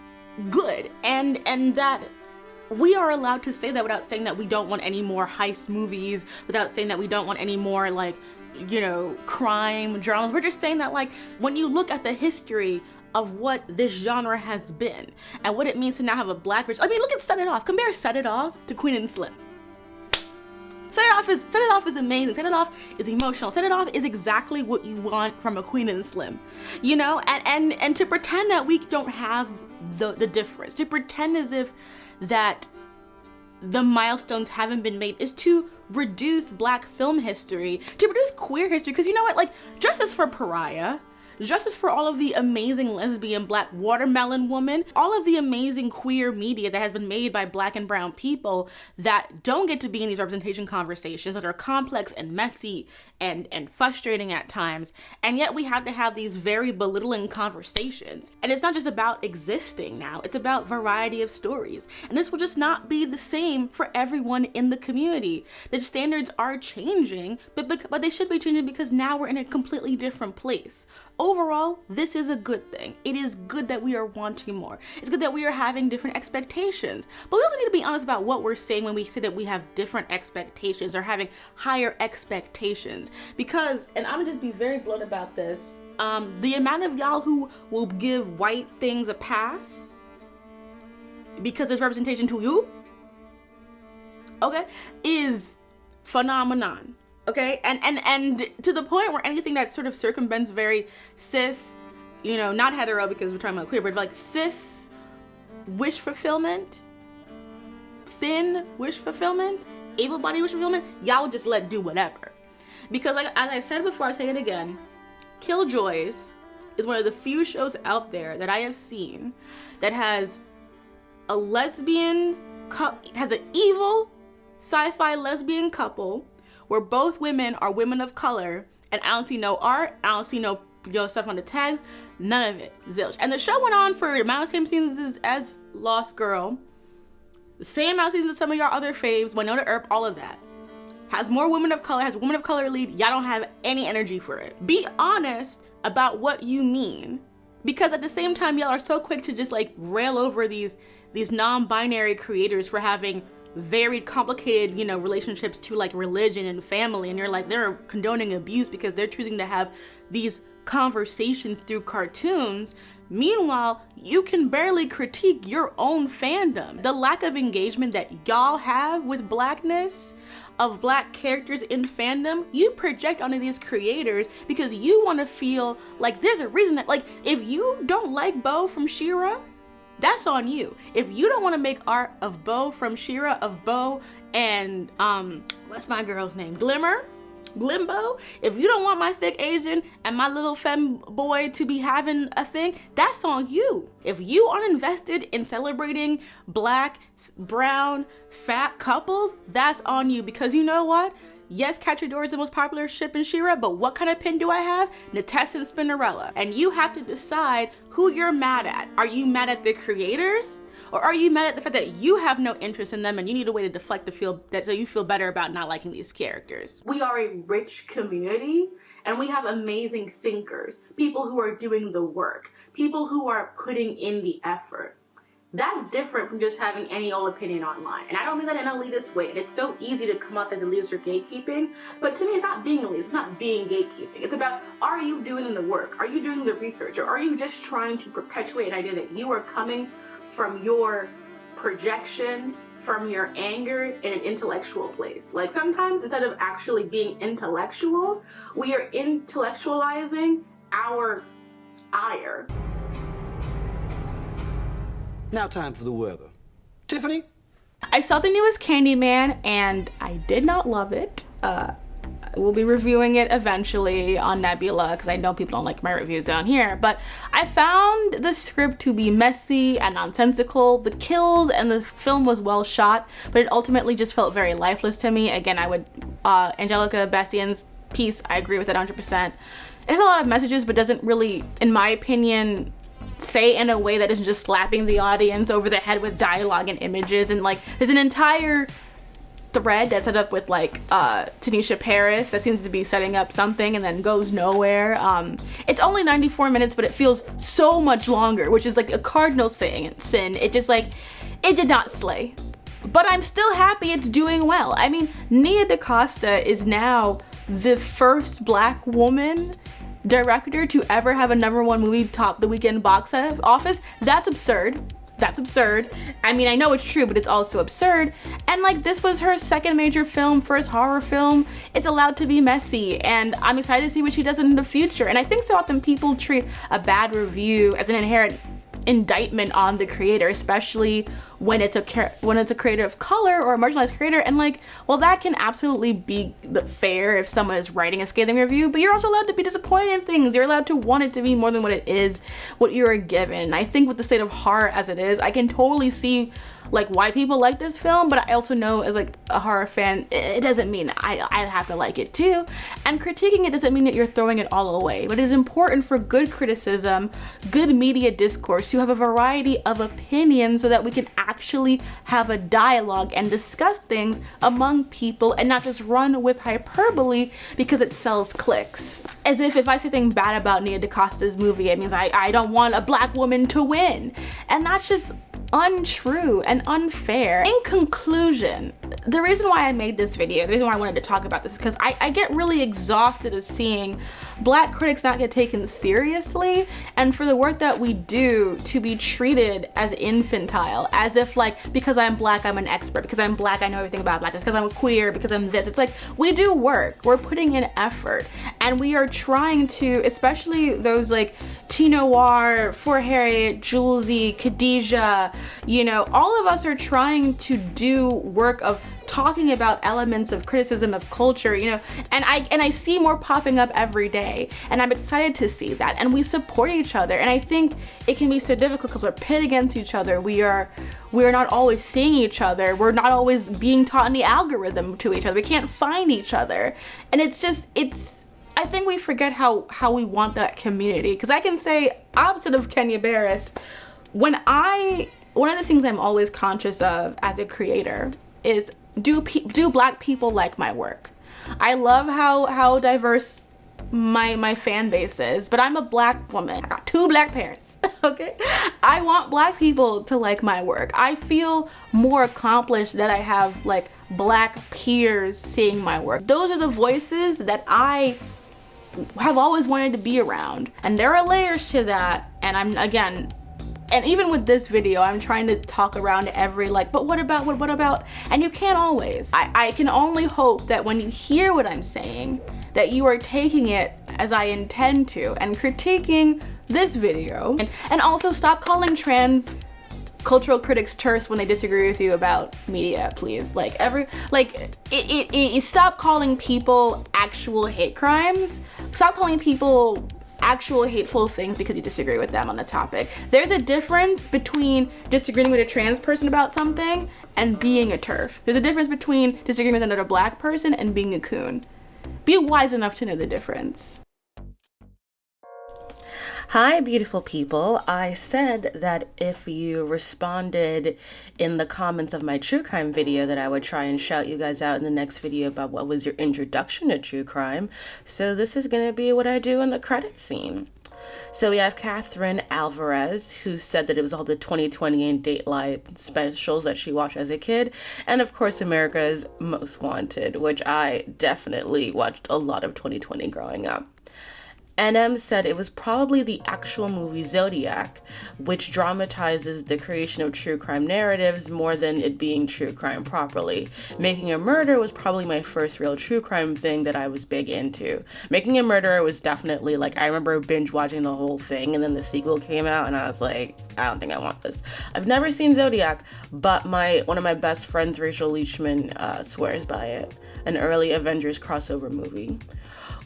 good. And that we are allowed to say that without saying that we don't want any more heist movies, without saying that we don't want any more like, you know, crime dramas. We're just saying that like when you look at the history of what this genre has been and what it means to now have a black bitch. I mean, look at Set It Off. Compare Set It Off to Queen and Slim. Set It Off is amazing. Set It Off is emotional. Set It Off is exactly what you want from a Queen and Slim, you know. And to pretend that we don't have the difference, to pretend as if that the milestones haven't been made, is to reduce black film history, to reduce queer history. Because you know what, like, justice for Pariah, justice for all of the amazing lesbian, black Watermelon Woman, all of the amazing queer media that has been made by black and brown people that don't get to be in these representation conversations, that are complex and messy and frustrating at times. And yet we have to have these very belittling conversations. And it's not just about existing now, it's about variety of stories. And this will just not be the same for everyone in the community. The standards are changing, but they should be changing because now we're in a completely different place. Overall, this is a good thing. It is good that we are wanting more. It's good that we are having different expectations. But we also need to be honest about what we're saying when we say that we have different expectations or having higher expectations. Because, and I'm gonna just be very blunt about this, the amount of y'all who will give white things a pass because it's representation to you, okay, is phenomenon. Okay, and to the point where anything that sort of circumvents very cis, you know, not hetero because we're talking about queer, but like cis wish fulfillment, thin wish fulfillment, able-bodied wish fulfillment, y'all just let do whatever. Because like, as I said before, I'll say it again, Killjoys is one of the few shows out there that I have seen that has a lesbian, has an evil sci-fi lesbian couple where both women are women of color, and I don't see no art, I don't see no stuff on the tags, none of it, zilch. And the show went on for about the same seasons as Lost Girl, the same amount of seasons as some of your other faves, Winona Earp, all of that. Has more women of color, has women of color lead, y'all don't have any energy for it. Be honest about what you mean, because at the same time, y'all are so quick to just like rail over these non-binary creators for having very complicated, you know, relationships to like religion and family, and you're like, they're condoning abuse because they're choosing to have these conversations through cartoons. Meanwhile, you can barely critique your own fandom. The lack of engagement that y'all have with blackness, of black characters in fandom, you project onto these creators because you want to feel like there's a reason that, like, if you don't like Bo from She-Ra, that's on you. If you don't want to make art of Bo from She-Ra, of Bo and what's my girl's name, Glimbo, if you don't want my thick Asian and my little femboy to be having a thing, that's on you. If you aren't invested in celebrating black, brown, fat couples, that's on you. Because you know what? Yes, Cachador is the most popular ship in She-Ra, but what kind of pin do I have? Natessa and Spinnerella. And you have to decide who you're mad at. Are you mad at the creators? Or are you mad at the fact that you have no interest in them and you need a way to deflect to feel that, so you feel better about not liking these characters? We are a rich community and we have amazing thinkers, people who are doing the work, people who are putting in the effort. That's different from just having any old opinion online. And I don't mean that in an elitist way. And it's so easy to come up as elitist or gatekeeping, but to me it's not being elitist, it's not being gatekeeping. It's about, are you doing the work? Are you doing the research? Or are you just trying to perpetuate an idea that you are coming from your projection, from your anger in an intellectual place? Like sometimes instead of actually being intellectual, we are intellectualizing our ire. Now time for the weather. Tiffany? I saw the newest Candyman and I did not love it. We'll be reviewing it eventually on Nebula because I know people don't like my reviews down here, but I found the script to be messy and nonsensical. The kills and the film was well shot, but it ultimately just felt very lifeless to me. Again, I would, Angelica Bastien's piece, I agree with it 100%. It has a lot of messages, but doesn't really, in my opinion, say in a way that isn't just slapping the audience over the head with dialogue and images. And like, there's an entire thread that's set up with like Tanisha Paris that seems to be setting up something and then goes nowhere. It's only 94 minutes, but it feels so much longer, which is like a cardinal sin. It just like, it did not slay. but I'm still happy it's doing well. I mean, Nia DaCosta is now the first Black woman director to ever have a #1 movie top the weekend box office. That's absurd. That's absurd. I mean, I know it's true, but it's also absurd. And like, this was her second major film, first horror film. It's allowed to be messy, and I'm excited to see what she does in the future. And I think so often people treat a bad review as an inherent indictment on the creator, especially when it's a creator of color or a marginalized creator. And like, well, that can absolutely be fair if someone is writing a scathing review, but you're also allowed to be disappointed in things. You're allowed to want it to be more than what it is, what you're given. I think with the state of horror as it is, I can totally see like why people like this film, but I also know as like a horror fan, it doesn't mean I have to like it too. And critiquing it doesn't mean that you're throwing it all away, but it is important for good criticism, good media discourse, to have a variety of opinions so that we can actually have a dialogue and discuss things among people and not just run with hyperbole because it sells clicks. As if I say something bad about Nia DaCosta's movie, it means I don't want a Black woman to win. And that's just untrue and unfair. In conclusion, the reason why I made this video, the reason why I wanted to talk about this is because I get really exhausted of seeing Black critics not get taken seriously, and for the work that we do to be treated as infantile, as if like, because I'm Black, I'm an expert, because I'm Black, I know everything about Blackness, because I'm queer, because I'm this. It's like, we do work, we're putting in effort, and we are trying to, especially those like T Noir, For Harriet, Julesy, Khadijah, you know, all of us are trying to do work of talking about elements of criticism of culture, you know, and I see more popping up every day, and I'm excited to see that, and we support each other. And I think it can be so difficult because we're pit against each other. We're not always seeing each other. We're not always being taught in the algorithm to each other. We can't find each other, and I think we forget how we want that community. Because I can say, opposite of Kenya Barris, one of the things I'm always conscious of as a creator is, do Black people like my work? I love how diverse my fan base is, but I'm a Black woman. I got 2 Black parents, okay? I want Black people to like my work. I feel more accomplished that I have like Black peers seeing my work. Those are the voices that I have always wanted to be around, and there are layers to that. And even with this video, I'm trying to talk around every like, but what about? And you can't always. I can only hope that when you hear what I'm saying, that you are taking it as I intend to and critiquing this video. And also stop calling trans cultural critics terse when they disagree with you about media, please. Stop calling people actual hate crimes. Stop calling people actual hateful things because you disagree with them on the topic. There's a difference between disagreeing with a trans person about something and being a TERF. There's a difference between disagreeing with another Black person and being a coon. Be wise enough to know the difference. Hi, beautiful people. I said that if you responded in the comments of my true crime video that I would try and shout you guys out in the next video about what was your introduction to true crime. So this is going to be what I do in the credit scene. So we have Catherine Alvarez, who said that it was all the 2020 and Dateline specials that she watched as a kid. And of course, America's Most Wanted, which I definitely watched a lot of 2020 growing up. NM said it was probably the actual movie Zodiac, which dramatizes the creation of true crime narratives more than it being true crime properly. Making a Murderer was probably my first real true crime thing that I was big into. Making a Murderer was definitely like, I remember binge watching the whole thing, and then the sequel came out and I was like, I don't think I want this. I've never seen Zodiac, but one of my best friends, Rachel Leachman, swears by it. An early Avengers crossover movie.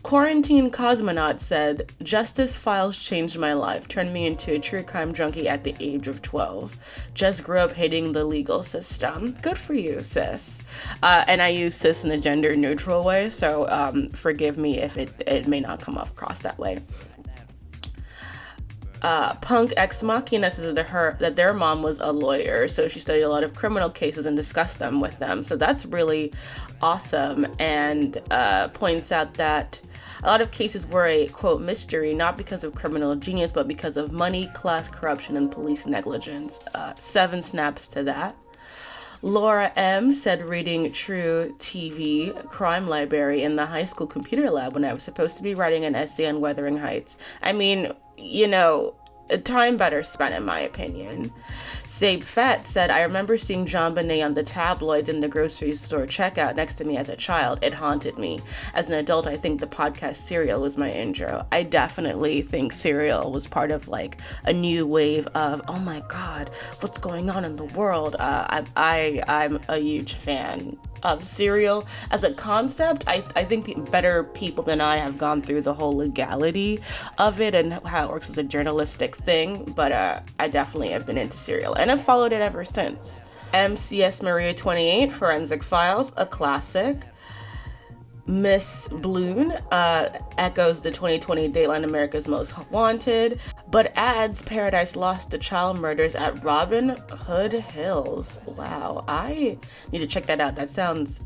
Quarantine Cosmonaut said, Justice Files changed my life, turned me into a true crime junkie at the age of 12. Just grew up hating the legal system. Good for you, sis. And I use sis in a gender neutral way, so forgive me if it may not come across that way. Punk Ex Machina says that their mom was a lawyer, so she studied a lot of criminal cases and discussed them with them. So that's really awesome, and points out that a lot of cases were a, quote, mystery, not because of criminal genius, but because of money, class, corruption, and police negligence. 7 snaps to that. Laura M. said reading True TV Crime Library in the high school computer lab when I was supposed to be writing an essay on Wuthering Heights. I mean, you know, a time better spent in my opinion. Sabe Fett said, I remember seeing John Bonet on the tabloids in the grocery store checkout next to me as a child. It haunted me. As an adult, I think the podcast Serial was my intro. I definitely think Serial was part of like a new wave of, oh my God, what's going on in the world? I'm a huge fan of Serial as a concept. I think better people than I have gone through the whole legality of it and how it works as a journalistic thing, but I definitely have been into Serial and I've followed it ever since. MCS Maria 28, Forensic Files, a classic. Miss Bloon echoes the 2020 Dateline America's Most Wanted, but adds Paradise Lost to child murders at Robin Hood Hills. Wow, I need to check that out. That sounds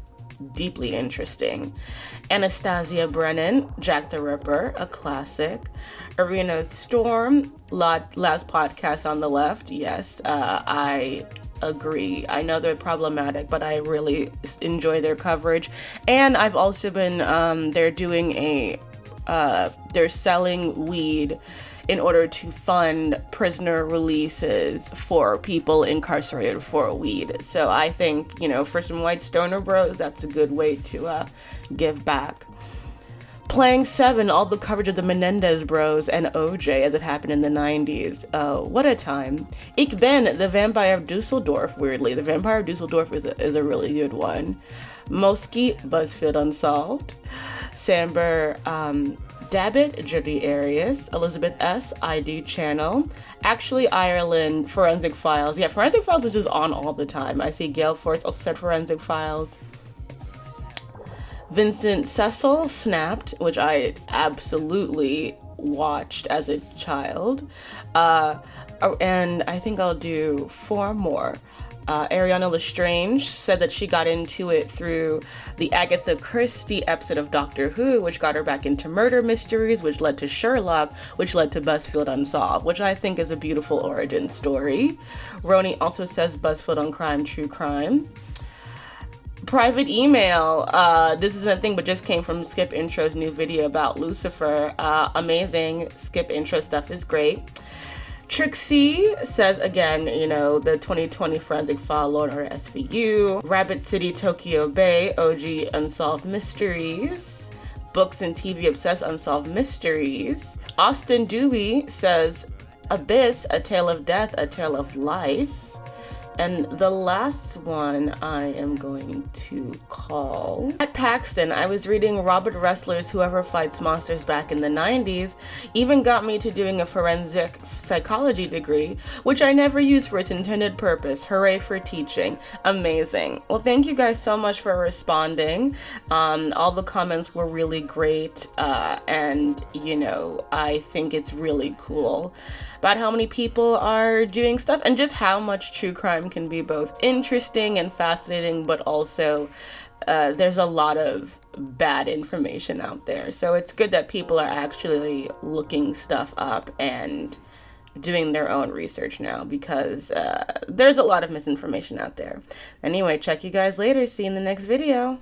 deeply interesting. Anastasia Brennan, Jack the Ripper, a classic. Arena Storm, last podcast on the left. Yes, I agree. I know they're problematic, but I really enjoy their coverage. And I've also been, they're doing they're selling weed in order to fund prisoner releases for people incarcerated for weed. So I think, you know, for some white stoner bros, that's a good way to give back. Playing Seven, all the coverage of the Menendez bros and OJ as it happened in the 90s. What a time. Ich bin, The Vampire of Dusseldorf, weirdly. The Vampire of Dusseldorf is a really good one. Moski, BuzzFeed Unsolved. Samber Dabbit, Judy Arias. Elizabeth S., ID Channel. Actually, Ireland, Forensic Files. Yeah, Forensic Files is just on all the time. I see Gail Force also said Forensic Files. Vincent Cecil, Snapped, which I absolutely watched as a child. And I think I'll do 4 more. Ariana Lestrange said that she got into it through the Agatha Christie episode of Doctor Who, which got her back into murder mysteries, which led to Sherlock, which led to BuzzFeed Unsolved, which I think is a beautiful origin story. Roni also says BuzzFeed on Crime, True Crime. Private email. This isn't a thing, but just came from Skip Intro's new video about Lucifer. Amazing. Skip Intro stuff is great. Trixie says, again, you know, the 2020 Forensic File Lord or SVU. Rabbit City, Tokyo Bay, OG Unsolved Mysteries. Books and TV Obsessed Unsolved Mysteries. Austin Dewey says, Abyss, A Tale of Death, A Tale of Life. And the last one I am going to call at Paxton. I was reading Robert Ressler's Whoever Fights Monsters back in the 90s, even got me to doing a forensic psychology degree, which I never used for its intended purpose. Hooray for teaching. Amazing. Well, thank you guys so much for responding. All the comments were really great, and you know, I think it's really cool about how many people are doing stuff and just how much true crime can be both interesting and fascinating, but also there's a lot of bad information out there. So it's good that people are actually looking stuff up and doing their own research now, because there's a lot of misinformation out there. Anyway, check you guys later. See you in the next video.